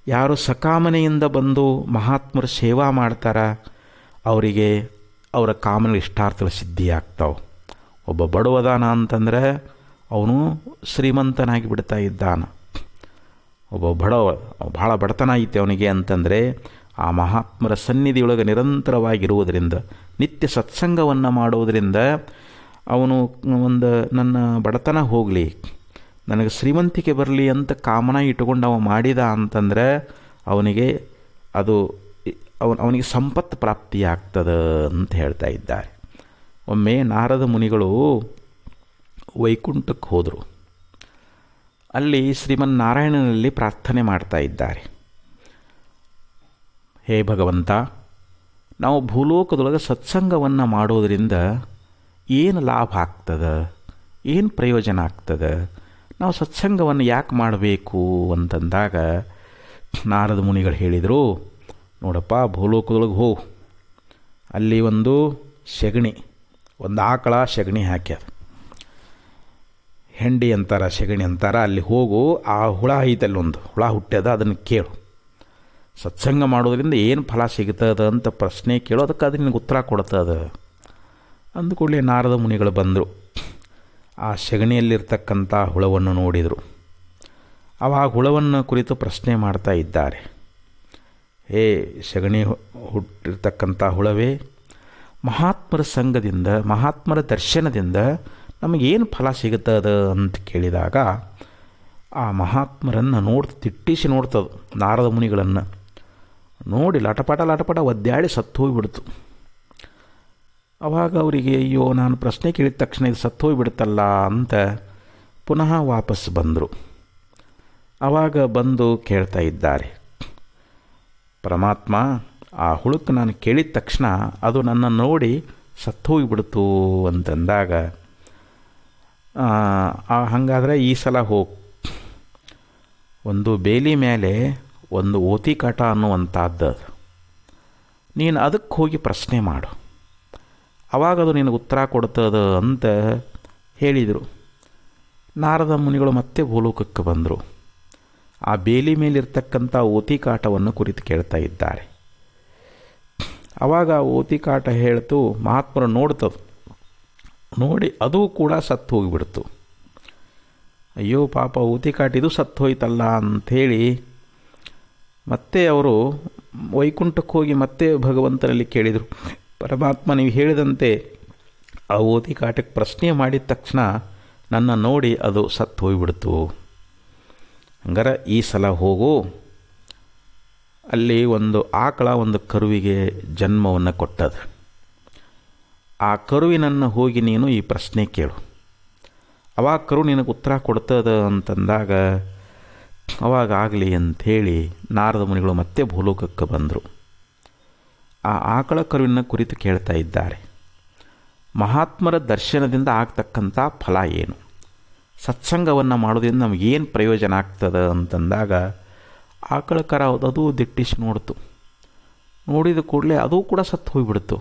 ಯಾರು ಸಕಾಮನೆಯಿಂದ ಬಂದು ಮಹಾತ್ಮರ ಸೇವಾ ಮಾಡ್ತಾರ ಅವರಿಗೆ ಅವರ ಕಾಮನೆ ಇಷ್ಟಾರ್ಥಗಳ ಸಿದ್ಧಿಯಾಗ್ತಾವೆ. ಒಬ್ಬ ಬಡವದಾನ ಅಂತಂದರೆ ಅವನು ಶ್ರೀಮಂತನಾಗಿ ಬಿಡ್ತಾ ಇದ್ದಾನ. ಒಬ್ಬ ಭಾಳ ಬಡತನ ಐತೆ ಅವನಿಗೆ ಅಂತಂದರೆ ಆ ಮಹಾತ್ಮರ ಸನ್ನಿಧಿಯೊಳಗೆ ನಿರಂತರವಾಗಿರುವುದರಿಂದ, ನಿತ್ಯ ಸತ್ಸಂಗವನ್ನು ಮಾಡುವುದರಿಂದ ಅವನು ನನ್ನ ಬಡತನ ಹೋಗಲಿ, ನನಗೆ ಶ್ರೀಮಂತಿಕೆ ಬರಲಿ ಅಂತ ಕಾಮನ ಇಟ್ಟುಕೊಂಡು ಅವ ಮಾಡಿದ ಅಂತಂದರೆ ಅವನಿಗೆ ಸಂಪತ್ತು ಪ್ರಾಪ್ತಿಯಾಗ್ತದೆ ಅಂತ ಹೇಳ್ತಾ ಇದ್ದಾರೆ. ಒಮ್ಮೆ ನಾರದ ಮುನಿಗಳು ವೈಕುಂಠಕ್ಕೆ ಹೋದರು. ಅಲ್ಲಿ ಶ್ರೀಮನ್ನಾರಾಯಣನಲ್ಲಿ ಪ್ರಾರ್ಥನೆ ಮಾಡ್ತಾ ಇದ್ದಾರೆ. ಹೇ ಭಗವಂತ, ನಾವು ಭೂಲೋಕದೊಳಗೆ ಸತ್ಸಂಗವನ್ನು ಮಾಡೋದರಿಂದ ಏನು ಲಾಭ ಆಗ್ತದೆ, ಏನು ಪ್ರಯೋಜನ ಆಗ್ತದೆ, ನಾವು ಸತ್ಸಂಗವನ್ನು ಯಾಕೆ ಮಾಡಬೇಕು ಅಂತಂದಾಗ ನಾರದ ಮುನಿಗಳು ಹೇಳಿದರು, ನೋಡಪ್ಪ, ಭೂಲೋಕದೊಳಗೆ ಹೋಗು, ಅಲ್ಲಿ ಒಂದು ಆಕಳ ಸೆಗಣಿ ಹಾಕ್ಯದ, ಹೆಂಡಿ ಅಂತಾರೆ, ಸೆಗಣಿ ಅಂತಾರೆ, ಅಲ್ಲಿ ಹೋಗು, ಆ ಹುಳ ಐತಲ್ಲಿ ಒಂದು ಹುಳ ಹುಟ್ಟ್ಯದ, ಅದನ್ನು ಕೇಳು, ಸತ್ಸಂಗ ಮಾಡೋದ್ರಿಂದ ಏನು ಫಲ ಸಿಗ್ತದ ಅಂತ ಪ್ರಶ್ನೆ ಕೇಳೋ, ಅದಕ್ಕೆ ಅದು ನಿನಗೆ ಉತ್ತರ ಕೊಡ್ತದ. ಅಂದುಕೊಳ್ಳಿ ನಾರದ ಮುನಿಗಳು ಬಂದರು. ಆ ಸೆಗಣಿಯಲ್ಲಿರ್ತಕ್ಕಂಥ ಹುಳವನ್ನು ನೋಡಿದರು. ಅವಾಗ ಹುಳವನ್ನು ಕುರಿತು ಪ್ರಶ್ನೆ ಮಾಡ್ತಾ ಇದ್ದಾರೆ. ಹೇ ಸೆಗಣಿ ಹುಟ್ಟಿರ್ತಕ್ಕಂಥ ಹುಳವೇ, ಮಹಾತ್ಮರ ಸಂಘದಿಂದ, ಮಹಾತ್ಮರ ದರ್ಶನದಿಂದ ನಮಗೇನು ಫಲ ಸಿಗುತ್ತದ ಅಂತ ಕೇಳಿದಾಗ ಆ ಮಹಾತ್ಮರನ್ನು ತಿಟ್ಟಿಸಿ ನೋಡ್ತದೆ. ನಾರದ ಮುನಿಗಳನ್ನು ನೋಡಿ ಲಟಪಟ ಒದ್ದಾಡಿ ಸತ್ತು ಹೋಗಿಬಿಡ್ತು. ಆವಾಗ ಅವರಿಗೆ ಅಯ್ಯೋ, ನಾನು ಪ್ರಶ್ನೆ ಕೇಳಿದ ತಕ್ಷಣ ಇದು ಸತ್ತು ಹೋಗಿಬಿಡ್ತಲ್ಲ ಅಂತ ಪುನಃ ವಾಪಸ್ ಬಂದರು. ಆವಾಗ ಬಂದು ಕೇಳ್ತಾ ಇದ್ದಾರೆ, ಪರಮಾತ್ಮ, ಆ ಹುಳುಕ್ಕೆ ನಾನು ಕೇಳಿದ ತಕ್ಷಣ ಅದು ನನ್ನ ನೋಡಿ ಸತ್ತು ಹೋಗಿಬಿಡ್ತು ಅಂತಂದಾಗ, ಹಾಗಾದರೆ ಈ ಸಲ ಹೋಗಿ ಒಂದು ಬೇಲಿ ಮೇಲೆ ಒಂದು ಓತಿ ಕಾಟ ಅನ್ನುವಂಥದ್ದು, ನೀನು ಅದಕ್ಕೆ ಹೋಗಿ ಪ್ರಶ್ನೆ ಮಾಡು, ಆವಾಗ ಅದು ನಿನಗೆ ಉತ್ತರ ಕೊಡ್ತದ ಅಂತ ಹೇಳಿದರು. ನಾರದ ಮುನಿಗಳು ಮತ್ತೆ ಭೂಲೋಕಕ್ಕೆ ಬಂದರು. ಆ ಬೇಲಿ ಮೇಲಿರ್ತಕ್ಕಂಥ ಓತಿ ಕಾಟವನ್ನು ಕುರಿತು ಕೇಳ್ತಾ ಇದ್ದಾರೆ. ಆವಾಗ ಓತಿ ಕಾಟ ಹೇಳ್ತು, ಮಹಾತ್ಮರು ನೋಡ್ತದೆ, ನೋಡಿ ಅದು ಕೂಡ ಸತ್ತು ಹೋಗಿಬಿಡ್ತು. ಅಯ್ಯೋ ಪಾಪ, ಓತಿ ಕಾಟಿದು ಸತ್ತು ಹೋಯ್ತಲ್ಲ ಅಂಥೇಳಿ ಮತ್ತೆ ಅವರು ವೈಕುಂಠಕ್ಕೆ ಹೋಗಿ ಮತ್ತೆ ಭಗವಂತನಲ್ಲಿ ಕೇಳಿದರು, ಪರಮಾತ್ಮ, ನೀವು ಹೇಳಿದಂತೆ ಆ ಓತಿ ಕಾಟಕ್ಕೆ ಪ್ರಶ್ನೆ ಮಾಡಿದ ತಕ್ಷಣ ನನ್ನ ನೋಡಿ ಅದು ಸತ್ತು ಹೋಗಿಬಿಡ್ತು. ಹಂಗಾರೆ ಈ ಸಲ ಹೋಗು, ಅಲ್ಲಿ ಒಂದು ಆಕಳ ಒಂದು ಕರುವಿಗೆ ಜನ್ಮವನ್ನು ಕೊಟ್ಟದ, ಆ ಕರುವಿನನ್ನು ಹೋಗಿ ನೀನು ಈ ಪ್ರಶ್ನೆ ಕೇಳು, ಅವಾಗ ಕರು ನಿನಗೆ ಉತ್ತರ ಕೊಡ್ತದ ಅಂತಂದಾಗ ಅವಾಗ ಆಗಲಿ ಅಂಥೇಳಿ ನಾರದ ಮುನಿಗಳು ಮತ್ತೆ ಭೂಲೋಕಕ್ಕೆ ಬಂದರು. ಆ ಆಕಳ ಕರುವಿನ ಕುರಿತು ಕೇಳ್ತಾ ಇದ್ದಾರೆ. ಮಹಾತ್ಮರ ದರ್ಶನದಿಂದ ಆಗ್ತಕ್ಕಂಥ ಫಲ ಏನು, ಸತ್ಸಂಗವನ್ನು ಮಾಡೋದ್ರಿಂದ ನಮಗೇನು ಪ್ರಯೋಜನ ಆಗ್ತದೆ ಅಂತಂದಾಗ ಆಕಳ ಕರ ಅದು ದಿಟ್ಟಿಸಿ ನೋಡ್ತು. ನೋಡಿದ ಕೂಡಲೇ ಅದು ಕೂಡ ಸತ್ತು ಹೋಗಿಬಿಡ್ತು.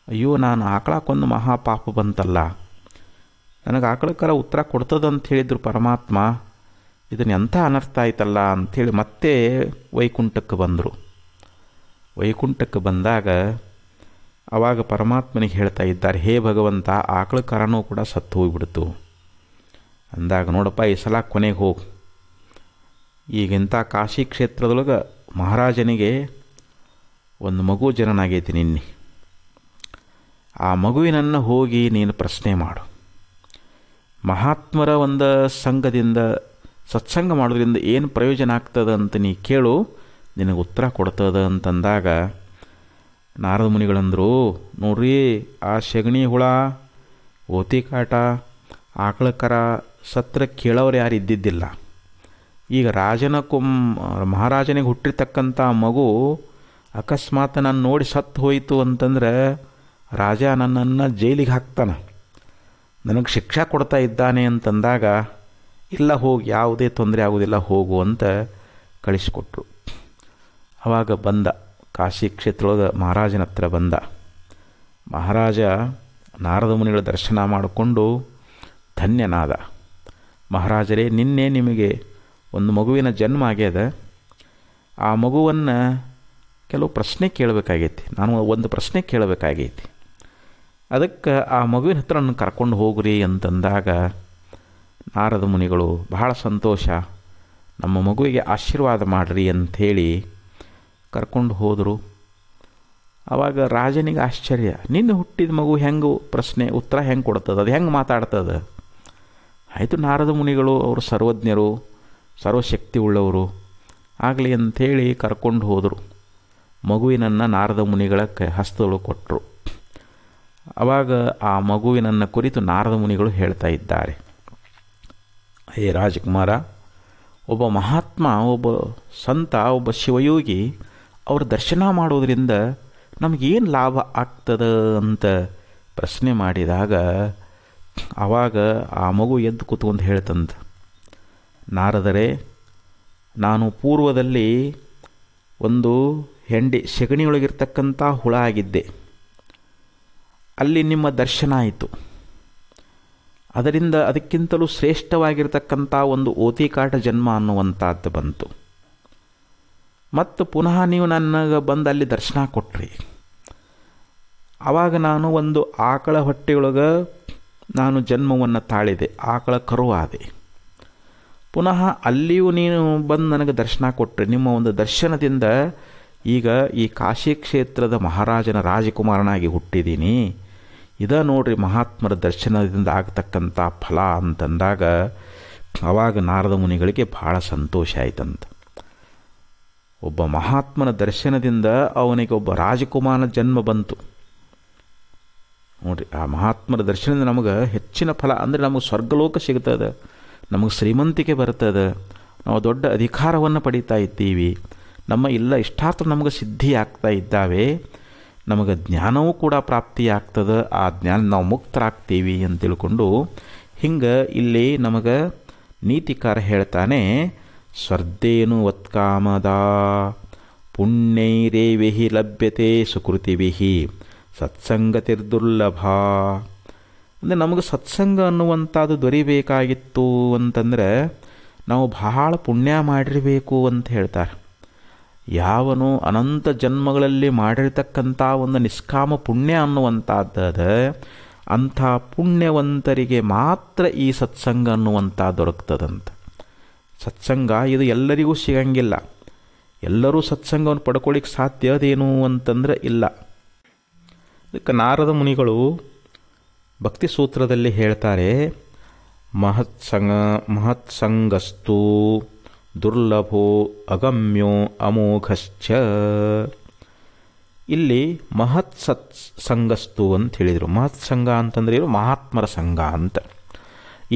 ಅಯ್ಯೋ, ನಾನು ಆಕಳಕ್ಕೊಂದು ಮಹಾಪಾಪ ಬಂತಲ್ಲ, ನನಗೆ ಆಕಳ ಕರ ಉತ್ತರ ಕೊಡ್ತದಂತ ಹೇಳಿದರು ಪರಮಾತ್ಮ, ಇದನ್ನು ಎಂಥ ಅನರ್ಥ ಆಯ್ತಲ್ಲ ಅಂಥೇಳಿ ಮತ್ತೆ ವೈಕುಂಠಕ್ಕೆ ಬಂದರು. ವೈಕುಂಠಕ್ಕೆ ಬಂದಾಗ ಆವಾಗ ಪರಮಾತ್ಮನಿಗೆ ಹೇಳ್ತಾ ಇದ್ದಾರೆ, ಹೇ ಭಗವಂತ, ಆಕಳ ಕರನೂ ಕೂಡ ಸತ್ತು ಹೋಗಿಬಿಡ್ತು ಅಂದಾಗ, ನೋಡಪ್ಪ, ಈ ಸಲ ಕೊನೆಗೆ ಹೋಗು, ಈಗಿಂಥ ಕಾಶಿ ಕ್ಷೇತ್ರದೊಳಗೆ ಮಹಾರಾಜನಿಗೆ ಒಂದು ಮಗು ಜನನಾಗೈತಿ ನಿನ್ನೆ. ಆ ಮಗುವಿನನ್ನು ಹೋಗಿ ನೀನು ಪ್ರಶ್ನೆ ಮಾಡು. ಮಹಾತ್ಮರ ಒಂದು ಸಂಘದಿಂದ ಸತ್ಸಂಗ ಮಾಡೋದ್ರಿಂದ ಏನು ಪ್ರಯೋಜನ ಆಗ್ತದೆ ಅಂತ ನೀ ಕೇಳು, ನಿನಗೆ ಉತ್ತರ ಕೊಡ್ತದ ಅಂತಂದಾಗ ನಾರದ ಮುನಿಗಳಂದರು, ನೋಡ್ರಿ ಆ ಸೆಗಣಿ ಹುಳ, ಓತಿ ಕಾಟ, ಆಕಳ ಕರ ಸತ್ರ ಕೇಳೋರು ಯಾರು ಇದ್ದಿದ್ದಿಲ್ಲ. ಈಗ ಮಹಾರಾಜನಿಗೆ ಹುಟ್ಟಿರ್ತಕ್ಕಂಥ ಮಗು ಅಕಸ್ಮಾತ್ ನಾನು ನೋಡಿ ಸತ್ತು ಹೋಯಿತು ಅಂತಂದ್ರೆ ರಾಜ ನನ್ನನ್ನು ಜೈಲಿಗೆ ಹಾಕ್ತಾನೆ, ನನಗೆ ಶಿಕ್ಷಾ ಕೊಡ್ತಾ ಇದ್ದಾನೆ ಅಂತಂದಾಗ, ಇಲ್ಲ ಹೋಗಿ, ಯಾವುದೇ ತೊಂದರೆ ಆಗೋದಿಲ್ಲ, ಹೋಗು ಅಂತ ಕಳಿಸಿಕೊಟ್ರು. ಆವಾಗ ಬಂದ ಕಾಶಿ ಕ್ಷೇತ್ರದೊಳಗೆ ಮಹಾರಾಜನ ಹತ್ರ ಬಂದ. ಮಹಾರಾಜ ನಾರದ ಮುನಿಗಳ ದರ್ಶನ ಮಾಡಿಕೊಂಡು ಧನ್ಯನಾದ. ಮಹಾರಾಜರೇ, ನಿನ್ನೆ ನಿಮಗೆ ಒಂದು ಮಗುವಿನ ಜನ್ಮ ಆಗ್ಯದ. ಆ ಮಗುವನ್ನು ಕೆಲವು ಪ್ರಶ್ನೆ ಕೇಳಬೇಕಾಗೈತಿ, ನಾನು ಒಂದು ಪ್ರಶ್ನೆ ಕೇಳಬೇಕಾಗೈತಿ. ಅದಕ್ಕೆ ಆ ಮಗುವಿನ ಹತ್ರ ನನ್ನ ಕರ್ಕೊಂಡು ಹೋಗ್ರಿ ಅಂತಂದಾಗ ನಾರದ ಮುನಿಗಳು ಬಹಳ ಸಂತೋಷ, ನಮ್ಮ ಮಗುವಿಗೆ ಆಶೀರ್ವಾದ ಮಾಡಿರಿ ಅಂಥೇಳಿ ಕರ್ಕೊಂಡು ಹೋದರು. ಆವಾಗ ರಾಜನಿಗೆ ಆಶ್ಚರ್ಯ, ನಿನ್ನೆ ಹುಟ್ಟಿದ ಮಗು ಹೆಂಗೆ ಉತ್ತರ ಹೆಂಗೆ ಕೊಡ್ತದೆ, ಅದು ಹೆಂಗೆ ಮಾತಾಡ್ತದೆ? ಆಯಿತು, ನಾರದ ಮುನಿಗಳು ಅವರು ಸರ್ವಜ್ಞರು, ಸರ್ವಶಕ್ತಿ ಉಳ್ಳವರು, ಆಗಲಿ ಅಂಥೇಳಿ ಕರ್ಕೊಂಡು ಹೋದರು. ಮಗುವಿನನ್ನು ನಾರದ ಮುನಿಗಳ ಹಸ್ತದೊಳಗೆ ಕೊಟ್ಟರು. ಆವಾಗ ಆ ಮಗುವಿನನ್ನು ಕುರಿತು ನಾರದ ಮುನಿಗಳು ಹೇಳ್ತಾ ಇದ್ದಾರೆ, ಹೇ ರಾಜಕುಮಾರ, ಒಬ್ಬ ಮಹಾತ್ಮ, ಒಬ್ಬ ಸಂತ, ಒಬ್ಬ ಶಿವಯೋಗಿ ಅವ್ರ ದರ್ಶನ ಮಾಡೋದ್ರಿಂದ ನಮಗೇನು ಲಾಭ ಆಗ್ತದೆ ಅಂತ ಪ್ರಶ್ನೆ ಮಾಡಿದಾಗ ಆವಾಗ ಆ ಮಗು ಎದ್ದು ಕೂತ್ಕೊಂಡು ಹೇಳ್ತಂತ, ನಾರದರೇ, ನಾನು ಪೂರ್ವದಲ್ಲಿ ಒಂದು ಸೆಗಣಿಯೊಳಗಿರ್ತಕ್ಕಂಥ ಹುಳ ಆಗಿದ್ದೆ. ಅಲ್ಲಿ ನಿಮ್ಮ ದರ್ಶನ ಆಯಿತು. ಅದಕ್ಕಿಂತಲೂ ಶ್ರೇಷ್ಠವಾಗಿರ್ತಕ್ಕಂಥ ಒಂದು ಓತಿಕಾಟ ಜನ್ಮ ಅನ್ನುವಂಥದ್ದು ಬಂತು. ಮತ್ತು ಪುನಃ ನೀವು ನನಗೆ ಬಂದು ಅಲ್ಲಿ ದರ್ಶನ ಕೊಟ್ರಿ. ಆವಾಗ ನಾನು ಒಂದು ಆಕಳ ಹೊಟ್ಟೆಯೊಳಗೆ ನಾನು ಜನ್ಮವನ್ನು ತಾಳಿದೆ, ಆಕಳ ಕರುವಾದೆ. ಪುನಃ ಅಲ್ಲಿಯೂ ನೀನು ಬಂದು ನನಗೆ ದರ್ಶನ ಕೊಟ್ಟರೆ, ನಿಮ್ಮ ಒಂದು ದರ್ಶನದಿಂದ ಈಗ ಈ ಕಾಶಿ ಕ್ಷೇತ್ರದ ಮಹಾರಾಜನ ರಾಜಕುಮಾರನಾಗಿ ಹುಟ್ಟಿದ್ದೀನಿ. ನೋಡ್ರಿ ಮಹಾತ್ಮರ ದರ್ಶನದಿಂದ ಆಗ್ತಕ್ಕಂಥ ಫಲ ಅಂತಂದಾಗ ಆವಾಗ ನಾರದ ಮುನಿಗಳಿಗೆ ಭಾಳ ಸಂತೋಷ ಆಯ್ತಂತ. ಒಬ್ಬ ಮಹಾತ್ಮನ ದರ್ಶನದಿಂದ ಅವನಿಗೆ ಒಬ್ಬ ರಾಜಕುಮಾರನ ಜನ್ಮ ಬಂತು. ನೋಡ್ರಿ, ಆ ಮಹಾತ್ಮರ ದರ್ಶನದಿಂದ ನಮಗೆ ಹೆಚ್ಚಿನ ಫಲ ಅಂದರೆ ನಮಗೆ ಸ್ವರ್ಗಲೋಕ ಸಿಗ್ತದೆ, ನಮಗೆ ಶ್ರೀಮಂತಿಕೆ ಬರ್ತದೆ, ನಾವು ದೊಡ್ಡ ಅಧಿಕಾರವನ್ನು ಪಡೀತಾ ಇದ್ದೀವಿ, ನಮ್ಮ ಎಲ್ಲ ಇಷ್ಟಾರ್ಥ ನಮಗೆ ಸಿದ್ಧಿ ಆಗ್ತಾ ಇದ್ದಾವೆ, ನಮಗೆ ಜ್ಞಾನವೂ ಕೂಡ ಪ್ರಾಪ್ತಿಯಾಗ್ತದೆ, ಆ ಜ್ಞಾನ ನಾವು ಮುಕ್ತರಾಗ್ತೀವಿ ಅಂತ ತಿಳ್ಕೊಂಡು ಹಿಂಗೆ ಇಲ್ಲಿ ನಮಗೆ ನೀತಿಕಾರ ಹೇಳ್ತಾನೆ, ಸ್ವರ್ಧೇನು ವತ್ಕಾಮದ ಪುಣ್ಯೈರೇವಿಹಿ ಲಭ್ಯತೆ ಸುಕೃತಿವಿಹಿ ಸತ್ಸಂಗತಿರ್ದುರ್ಲಭ. ಅಂದರೆ ನಮಗೆ ಸತ್ಸಂಗ ಅನ್ನುವಂಥದ್ದು ದೊರಿಬೇಕಾಗಿತ್ತು ಅಂತಂದರೆ ನಾವು ಬಹಳ ಪುಣ್ಯ ಮಾಡಿರಬೇಕು ಅಂತ ಹೇಳ್ತಾರೆ. ಯಾವನು ಅನಂತ ಜನ್ಮಗಳಲ್ಲಿ ಮಾಡಿರ್ತಕ್ಕಂಥ ಒಂದು ನಿಷ್ಕಾಮ ಪುಣ್ಯ ಅನ್ನುವಂಥದ್ದದ, ಅಂಥ ಪುಣ್ಯವಂತರಿಗೆ ಮಾತ್ರ ಈ ಸತ್ಸಂಗ ಅನ್ನುವಂಥ ದೊರಕ್ತದಂತ. ಸತ್ಸಂಗ ಇದು ಎಲ್ಲರಿಗೂ ಸಿಗಂಗಿಲ್ಲ. ಎಲ್ಲರೂ ಸತ್ಸಂಗವನ್ನು ಪಡ್ಕೊಳ್ಳಿಕ್ಕೆ ಸಾಧ್ಯ ಅದೇನು ಅಂತಂದರೆ ಇಲ್ಲ. ಅದಕ್ಕೆ ನಾರದ ಮುನಿಗಳು ಭಕ್ತಿ ಸೂತ್ರದಲ್ಲಿ ಹೇಳ್ತಾರೆ, ಮಹತ್ಸಂಗಸ್ತು ದುರ್ಲಭೋ ಅಗಮ್ಯೋ ಅಮೋಘಶ್ಚ. ಇಲ್ಲಿ ಮಹತ್ ಸತ್ಸಂಗಸ್ತು ಅಂತ ಹೇಳಿದರು. ಮಹತ್ಸಂಗ ಅಂತಂದ್ರೆ ಏನು? ಮಹಾತ್ಮರ ಸಂಘ ಅಂತ.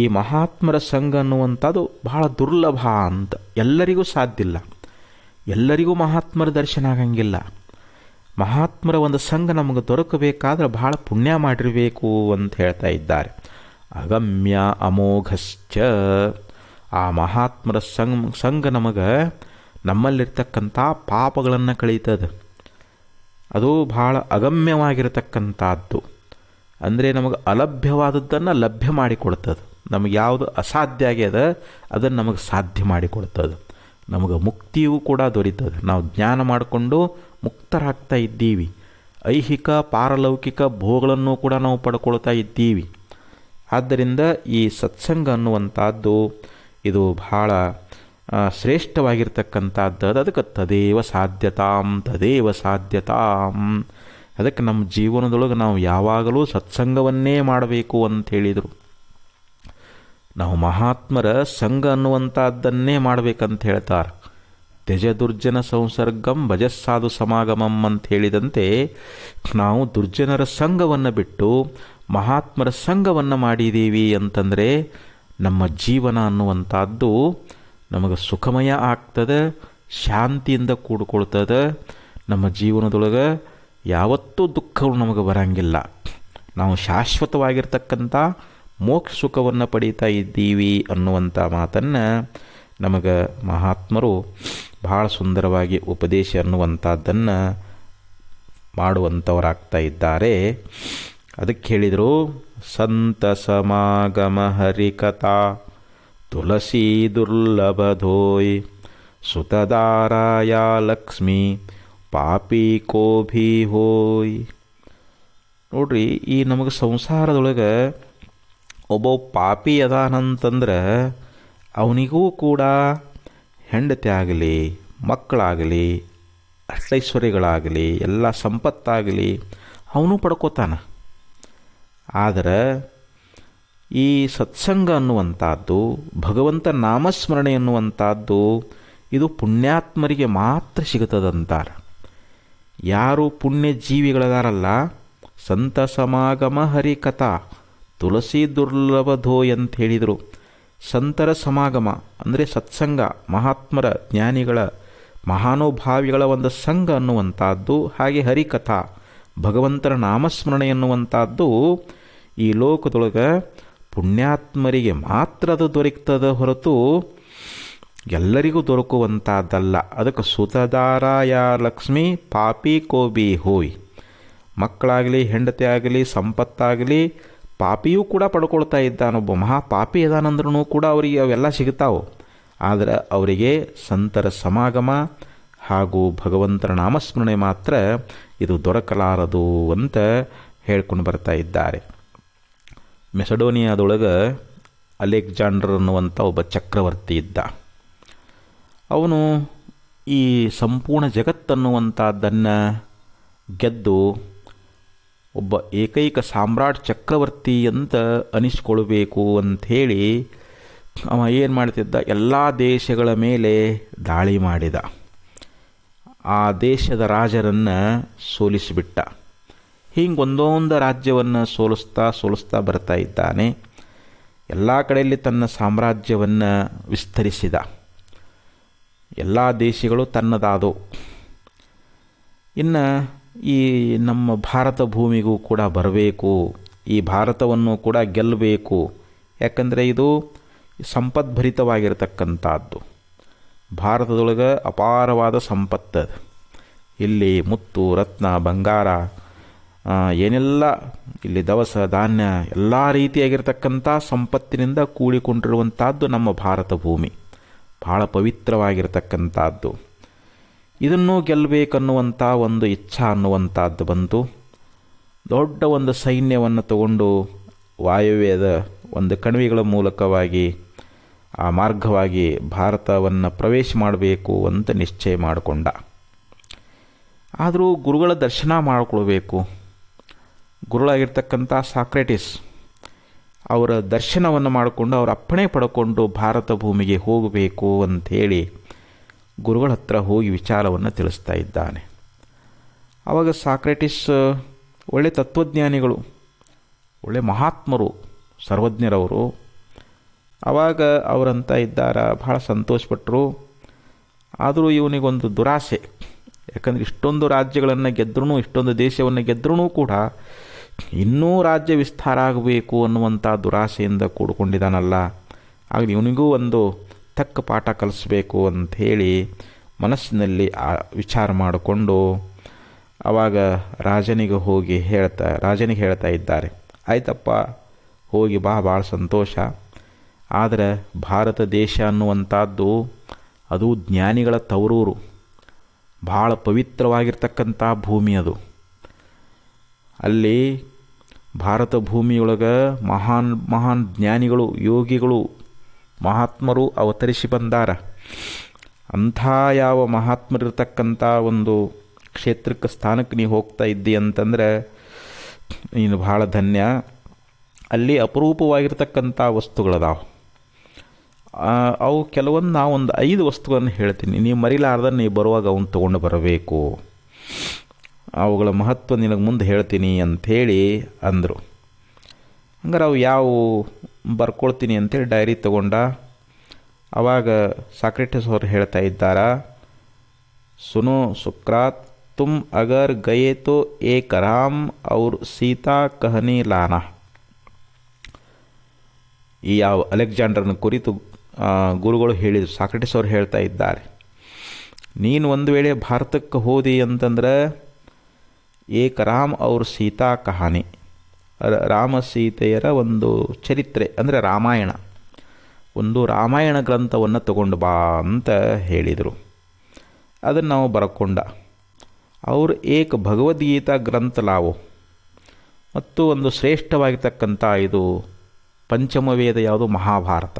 ಈ ಮಹಾತ್ಮರ ಸಂಘ ಅನ್ನುವಂಥದ್ದು ಬಹಳ ದುರ್ಲಭ ಅಂತ. ಎಲ್ಲರಿಗೂ ಸಾಧ್ಯ ಇಲ್ಲ, ಎಲ್ಲರಿಗೂ ಮಹಾತ್ಮರ ದರ್ಶನ ಆಗಂಗಿಲ್ಲ. ಮಹಾತ್ಮರ ಒಂದು ಸಂಘ ನಮಗೆ ದೊರಕಬೇಕಾದ್ರೆ ಬಹಳ ಪುಣ್ಯ ಮಾಡಿರಬೇಕು ಅಂತ ಹೇಳ್ತಾ ಇದ್ದಾರೆ. ಅಗಮ್ಯ ಅಮೋಘಶ್ಚ. ಆ ಮಹಾತ್ಮರ ಸಂಘ ನಮಗೆ ನಮ್ಮಲ್ಲಿರ್ತಕ್ಕಂಥ ಪಾಪಗಳನ್ನು ಕಳೀತದೆ. ಅದು ಬಹಳ ಅಗಮ್ಯವಾಗಿರತಕ್ಕಂಥದ್ದು. ಅಂದರೆ ನಮಗೆ ಅಲಭ್ಯವಾದದ್ದನ್ನು ಲಭ್ಯ ಮಾಡಿಕೊಡ್ತದೆ. ನಮಗೆ ಯಾವುದು ಅಸಾಧ್ಯ ಆಗ್ಯದ ಅದನ್ನು ನಮಗೆ ಸಾಧ್ಯ ಮಾಡಿಕೊಡ್ತದೆ. ನಮಗೆ ಮುಕ್ತಿಯೂ ಕೂಡ ದೊರೀತದೆ. ನಾವು ಜ್ಞಾನ ಮಾಡಿಕೊಂಡು ಮುಕ್ತರಾಗ್ತಾ ಇದ್ದೀವಿ. ಐಹಿಕ ಪಾರಲೌಕಿಕ ಭೋಗಗಳನ್ನು ಕೂಡ ನಾವು ಪಡ್ಕೊಳ್ತಾ ಇದ್ದೀವಿ. ಆದ್ದರಿಂದ ಈ ಸತ್ಸಂಗ ಅನ್ನುವಂಥದ್ದು ಇದು ಬಹಳ ಶ್ರೇಷ್ಠವಾಗಿರ್ತಕ್ಕಂಥದ್ದು. ಅದಕ್ಕೆ ತದೇವ ಸಾಧ್ಯತಾಂ. ಅದಕ್ಕೆ ನಮ್ಮ ಜೀವನದೊಳಗೆ ನಾವು ಯಾವಾಗಲೂ ಸತ್ಸಂಗವನ್ನೇ ಮಾಡಬೇಕು ಅಂತ ಹೇಳಿದರು. ನಾವು ಮಹಾತ್ಮರ ಸಂಘ ಅನ್ನುವಂಥದ್ದನ್ನೇ ಮಾಡಬೇಕಂತ ಹೇಳ್ತಾರೆ. ತ್ಯಜ ದುರ್ಜನ ಸಂಸರ್ಗಂ ಭಜಸ್ಸಾಧು ಸಮಾಗಮಂ ಅಂತ ಹೇಳಿದಂತೆ ನಾವು ದುರ್ಜನರ ಸಂಘವನ್ನು ಬಿಟ್ಟು ಮಹಾತ್ಮರ ಸಂಘವನ್ನು ಮಾಡಿದ್ದೀವಿ ಅಂತಂದರೆ ನಮ್ಮ ಜೀವನ ಅನ್ನುವಂಥದ್ದು ನಮಗೆ ಸುಖಮಯ ಆಗ್ತದೆ, ಶಾಂತಿಯಿಂದ ಕೂಡ್ಕೊಳ್ತದೆ. ನಮ್ಮ ಜೀವನದೊಳಗೆ ಯಾವತ್ತೂ ದುಃಖವು ನಮಗೆ ಬರಂಗಿಲ್ಲ. ನಾವು ಶಾಶ್ವತವಾಗಿರ್ತಕ್ಕಂಥ ಮೋಕ್ಷ ಸುಖವನ್ನು ಪಡೀತಾ ಇದ್ದೀವಿ ಅನ್ನುವಂಥ ಮಾತನ್ನು ನಮಗೆ ಮಹಾತ್ಮರು ಭಾಳ ಸುಂದರವಾಗಿ ಉಪದೇಶ ಅನ್ನುವಂಥದ್ದನ್ನು ಮಾಡುವಂಥವರಾಗ್ತಾ ಇದ್ದಾರೆ. ಅದಕ್ಕೆ ಹೇಳಿದರು, ಸಂತ ಸಮಾಗಮ ಹರಿಕಥಾ ತುಳಸಿ ದುರ್ಲಭಧೋಯ್ ಸುತದಾರಾಯ ಲಕ್ಷ್ಮೀ ಪಾಪಿ ಕೋಭಿ ಹೋಯ್. ನೋಡ್ರಿ, ಈ ನಮಗೆ ಸಂಸಾರದೊಳಗೆ ಒಬ್ಬ ಪಾಪಿ ಅದಾನಂತಂದ್ರೆ ಅವನಿಗೂ ಕೂಡ ಹೆಂಡತಿ ಆಗಲಿ, ಮಕ್ಕಳಾಗಲಿ, ಅಷ್ಟೈಶ್ವರ್ಯಗಳಾಗಲಿ, ಎಲ್ಲ ಸಂಪತ್ತಾಗಲಿ ಅವನು ಪಡ್ಕೋತಾನೆ. ಆದರೆ ಈ ಸತ್ಸಂಗ ಅನ್ನುವಂಥದ್ದು, ಭಗವಂತ ನಾಮಸ್ಮರಣೆ ಅನ್ನುವಂಥದ್ದು ಇದು ಪುಣ್ಯಾತ್ಮರಿಗೆ ಮಾತ್ರ ಸಿಗುತ್ತದಂತಾರೆ. ಯಾರು ಪುಣ್ಯ ಜೀವಿಗಳದಾರಲ್ಲ, ಸಂತ ಸಮಾಗಮ ಹರಿಕಥಾ ತುಳಸಿ ದುರ್ಲಭಧೋಯ್ ಅಂತ ಹೇಳಿದರು. ಸಂತರ ಸಮಾಗಮ ಅಂದರೆ ಸತ್ಸಂಗ, ಮಹಾತ್ಮರ ಜ್ಞಾನಿಗಳ ಮಹಾನುಭಾವಿಗಳ ಒಂದು ಸಂಘ ಅನ್ನುವಂಥದ್ದು, ಹಾಗೆ ಹರಿಕಥಾ ಭಗವಂತನ ನಾಮಸ್ಮರಣೆ ಎನ್ನುವಂಥದ್ದು ಈ ಲೋಕದೊಳಗೆ ಪುಣ್ಯಾತ್ಮರಿಗೆ ಮಾತ್ರ ಅದು ದೊರಕ್ತದ ಹೊರತು ಎಲ್ಲರಿಗೂ ದೊರಕುವಂಥದ್ದಲ್ಲ. ಅದಕ್ಕೆ ಸುತದಾರಾಯ ಲಕ್ಷ್ಮೀ ಪಾಪಿ ಕೋಬಿ ಹೋಯ್. ಮಕ್ಕಳಾಗಲಿ, ಹೆಂಡತಿ ಆಗಲಿ, ಸಂಪತ್ತಾಗಲಿ ಪಾಪಿಯೂ ಕೂಡ ಪಡ್ಕೊಳ್ತಾ ಇದ್ದಾನೊಬ್ಬ ಮಹಾಪಾಪಿ ಇದಾನಂದ್ರೂ ಕೂಡ ಅವರಿಗೆ ಅವೆಲ್ಲ ಸಿಗ್ತಾವೆ. ಆದರೆ ಅವರಿಗೆ ಸಂತರ ಸಮಾಗಮ ಹಾಗೂ ಭಗವಂತನ ನಾಮಸ್ಮರಣೆ ಮಾತ್ರ ಇದು ದೊರಕಲಾರದು ಅಂತ ಹೇಳ್ಕೊಂಡು ಬರ್ತಾ ಇದ್ದಾರೆ. ಮೆಸಡೋನಿಯಾದೊಳಗೆ ಅಲೆಕ್ಸಾಂಡರ್ ಅನ್ನುವಂಥ ಒಬ್ಬ ಚಕ್ರವರ್ತಿ ಇದ್ದ. ಅವನು ಈ ಸಂಪೂರ್ಣ ಜಗತ್ತನ್ನುವಂಥದ್ದನ್ನು ಗೆದ್ದು ಒಬ್ಬ ಏಕೈಕ ಸಾಮ್ರಾಟ್ ಚಕ್ರವರ್ತಿ ಅಂತ ಅನಿಸ್ಕೊಳ್ಬೇಕು ಅಂಥೇಳಿ ಅವ ಏನು ಮಾಡ್ತಿದ್ದ, ಎಲ್ಲ ದೇಶಗಳ ಮೇಲೆ ದಾಳಿ ಮಾಡಿದ. ಆ ದೇಶದ ರಾಜರನ್ನು ಸೋಲಿಸಿಬಿಟ್ಟ. ಹಿಂಗೆ ಒಂದೊಂದು ರಾಜ್ಯವನ್ನು ಸೋಲಿಸ್ತಾ ಬರ್ತಾ ಇದ್ದಾನೆ. ಎಲ್ಲ ಕಡೆಯಲ್ಲಿ ತನ್ನ ಸಾಮ್ರಾಜ್ಯವನ್ನು ವಿಸ್ತರಿಸಿದ. ಎಲ್ಲ ದೇಶಗಳು ತನ್ನದಾದವು. ಇನ್ನು ಈ ನಮ್ಮ ಭಾರತ ಭೂಮಿಗೂ ಕೂಡ ಬರಬೇಕು, ಈ ಭಾರತವನ್ನು ಕೂಡ ಗೆಲ್ಲಬೇಕು. ಯಾಕಂದರೆ ಇದು ಸಂಪದ್ಭರಿತವಾಗಿರತಕ್ಕಂಥದ್ದು. ಭಾರತದೊಳಗೆ ಅಪಾರವಾದ ಸಂಪತ್ತದು. ಇಲ್ಲಿ ಮುತ್ತು, ರತ್ನ, ಬಂಗಾರ, ಏನೆಲ್ಲ ಇಲ್ಲಿ ದವಸ ಧಾನ್ಯ ಎಲ್ಲ ರೀತಿಯಾಗಿರ್ತಕ್ಕಂಥ ಸಂಪತ್ತಿನಿಂದ ಕೂಡಿಕೊಂಡಿರುವಂಥದ್ದು ನಮ್ಮ ಭಾರತ ಭೂಮಿ. ಭಾಳ ಪವಿತ್ರವಾಗಿರ್ತಕ್ಕಂಥದ್ದು. ಇದನ್ನು ಗೆಲ್ಲಬೇಕನ್ನುವಂಥ ಒಂದು ಇಚ್ಛಾ ಅನ್ನುವಂಥದ್ದು ಬಂತು. ದೊಡ್ಡ ಒಂದು ಸೈನ್ಯವನ್ನು ತಗೊಂಡು ವಾಯುವ್ಯದ ಒಂದು ಕಣಿವೆಗಳ ಮೂಲಕವಾಗಿ ಆ ಮಾರ್ಗವಾಗಿ ಭಾರತವನ್ನು ಪ್ರವೇಶ ಮಾಡಬೇಕು ಅಂತ ನಿಶ್ಚಯ ಮಾಡಿಕೊಂಡ. ಆದರೂ ಗುರುಗಳ ದರ್ಶನ ಮಾಡಿಕೊಳ್ಬೇಕು. ಗುರುಗಳಾಗಿರ್ತಕ್ಕಂಥ ಸಾಕ್ರೆಟಿಸ್ ಅವರ ದರ್ಶನವನ್ನು ಮಾಡಿಕೊಂಡು ಅವರ ಅಪ್ಪಣೆ ಪಡ್ಕೊಂಡು ಭಾರತ ಭೂಮಿಗೆ ಹೋಗಬೇಕು ಅಂಥೇಳಿ ಗುರುಗಳ ಹತ್ರ ಹೋಗಿ ವಿಚಾರವನ್ನು ತಿಳಿಸ್ತಾ ಇದ್ದಾನೆ. ಆವಾಗ ಸಾಕ್ರೆಟಿಸ್ ಒಳ್ಳೆ ತತ್ವಜ್ಞಾನಿಗಳು, ಒಳ್ಳೆ ಮಹಾತ್ಮರು, ಸರ್ವಜ್ಞರವರು. ಆವಾಗ ಅವರಂತ ಇದ್ದಾರ, ಭಾಳ ಸಂತೋಷಪಟ್ಟರು. ಆದರೂ ಇವನಿಗೊಂದು ದುರಾಸೆ. ಯಾಕಂದರೆ ಇಷ್ಟೊಂದು ರಾಜ್ಯಗಳನ್ನು ಗೆದ್ರೂ, ಇಷ್ಟೊಂದು ದೇಶವನ್ನು ಗೆದ್ರೂ ಕೂಡ ಇನ್ನೂ ರಾಜ್ಯ ವಿಸ್ತಾರ ಆಗಬೇಕು ಅನ್ನುವಂಥ ದುರಾಸೆಯಿಂದ ಕೂಡ್ಕೊಂಡಿದ್ದಾನಲ್ಲ. ಆಗ ಇವನಿಗೂ ಒಂದು ತಕ್ಕ ಪಾಠ ಕಲಿಸ್ಬೇಕು ಅಂಥೇಳಿ ಮನಸ್ಸಿನಲ್ಲಿ ವಿಚಾರ ಮಾಡಿಕೊಂಡು ಆವಾಗ ರಾಜನಿಗೆ ಹೇಳ್ತಾ ಇದ್ದಾರೆ, ಆಯ್ತಪ್ಪ ಹೋಗಿ ಬಾ, ಭಾಳ ಸಂತೋಷ. ಆದರೆ ಭಾರತ ದೇಶ ಅನ್ನುವಂಥದ್ದು ಅದು ಜ್ಞಾನಿಗಳ ತವರೂರು, ಭಾಳ ಪವಿತ್ರವಾಗಿರ್ತಕ್ಕಂಥ ಭೂಮಿ ಅದು. ಅಲ್ಲಿ ಭಾರತ ಭೂಮಿಯೊಳಗೆ ಮಹಾನ್ ಜ್ಞಾನಿಗಳು, ಯೋಗಿಗಳು, ಮಹಾತ್ಮರು ಅವತರಿಸಿ ಬಂದಾರ. ಅಂಥ ಯಾವ ಮಹಾತ್ಮರಿರ್ತಕ್ಕಂಥ ಒಂದು ಕ್ಷೇತ್ರಕ್ಕೆ ಸ್ಥಾನಕ್ಕೆ ನೀವು ಹೋಗ್ತಾ ಇದ್ದಿ ಅಂತಂದರೆ ನೀನು ಭಾಳ ಧನ್ಯ. ಅಲ್ಲಿ ಅಪರೂಪವಾಗಿರ್ತಕ್ಕಂಥ ವಸ್ತುಗಳದಾವೆ. ಅವು ಕೆಲವೊಂದು ನಾವೊಂದು 5 ವಸ್ತುಗಳನ್ನು ಹೇಳ್ತೀನಿ, ನೀವು ಮರಿಲಾರ್ದ ನೀವು ಬರುವಾಗ ಅವನ್ನ ತೊಗೊಂಡು ಬರಬೇಕು, ಅವುಗಳ ಮಹತ್ವ ನಿನಗೆ ಮುಂದೆ ಹೇಳ್ತೀನಿ ಅಂಥೇಳಿ ಅಂದರು. ಹಂಗಾರೆ ಅವು ಯಾವುವು ಬರ್ಕೊಳ್ತೀನಿ ಅಂಥೇಳಿ ಡೈರಿ ತೊಗೊಂಡ. ಆವಾಗ ಸಾಕ್ರೆಟಿಸ್ ಅವರು ಹೇಳ್ತಾ ಇದ್ದಾರ, ಸುನೋ ಸುಕ್ರಾತ್, ತುಮ್ ಅಗರ್ ಗಯೆ ತೋ ಏಕ್ ರಾಮ್ ಔರ್ ಸೀತಾ ಕಹನಿ ಲಾನಾ. ಈ ಯಾವ ಅಲೆಕ್ಸಾಂಡರ್ನ ಕುರಿತು ಗುರುಗಳು ಹೇಳಿದರು, ಸಾಕ್ರೆಟಿಸ್ ಅವರು ಹೇಳ್ತಾ ಇದ್ದಾರೆ, ನೀನು ಒಂದು ವೇಳೆ ಭಾರತಕ್ಕೆ ಹೋದಿ ಅಂತಂದ್ರೆ ಏಕ ರಾಮ್ ಅವ್ರ ಸೀತಾ ಕಹಾನಿ, ರಾಮ ಸೀತೆಯರ ಒಂದು ಚರಿತ್ರೆ ಅಂದರೆ ರಾಮಾಯಣ, ಒಂದು ರಾಮಾಯಣ ಗ್ರಂಥವನ್ನು ತಗೊಂಡು ಬಾ ಅಂತ ಹೇಳಿದರು. ಅದನ್ನು ನಾವು ಬರ್ಕೊಂಡ. ಅವರು ಏಕ ಭಗವದ್ಗೀತಾ ಗ್ರಂಥ ಲಾವು, ಮತ್ತು ಒಂದು ಶ್ರೇಷ್ಠವಾಗಿರ್ತಕ್ಕಂಥ ಇದು ಪಂಚಮ ವೇದ ಯಾವುದು, ಮಹಾಭಾರತ.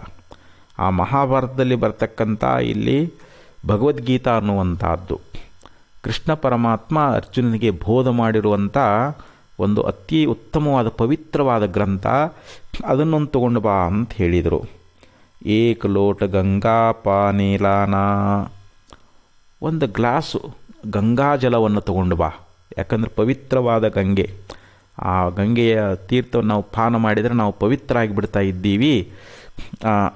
ಆ ಮಹಾಭಾರತದಲ್ಲಿ ಬರ್ತಕ್ಕಂಥ ಇಲ್ಲಿ ಭಗವದ್ಗೀತಾ ಅನ್ನುವಂಥದ್ದು ಕೃಷ್ಣ ಪರಮಾತ್ಮ ಅರ್ಜುನನಿಗೆ ಬೋಧ ಮಾಡಿರುವಂಥ ಒಂದು ಅತಿ ಉತ್ತಮವಾದ ಪವಿತ್ರವಾದ ಗ್ರಂಥ. ಅದನ್ನೊಂದು ತಗೊಂಡು ಬಾ ಅಂತ ಹೇಳಿದರು. ಏಕ ಲೋಟ ಗಂಗಾ ಪಾನೀಲಾನ, ಒಂದು ಗ್ಲಾಸು ಗಂಗಾಜಲವನ್ನು ತಗೊಂಡು ಬಾ, ಯಾಕಂದರೆ ಪವಿತ್ರವಾದ ಗಂಗೆ, ಆ ಗಂಗೆಯ ತೀರ್ಥವನ್ನು ನಾವು ಪಾನ ಮಾಡಿದರೆ ನಾವು ಪವಿತ್ರ ಆಗಿಬಿಡ್ತಾ ಇದ್ದೀವಿ.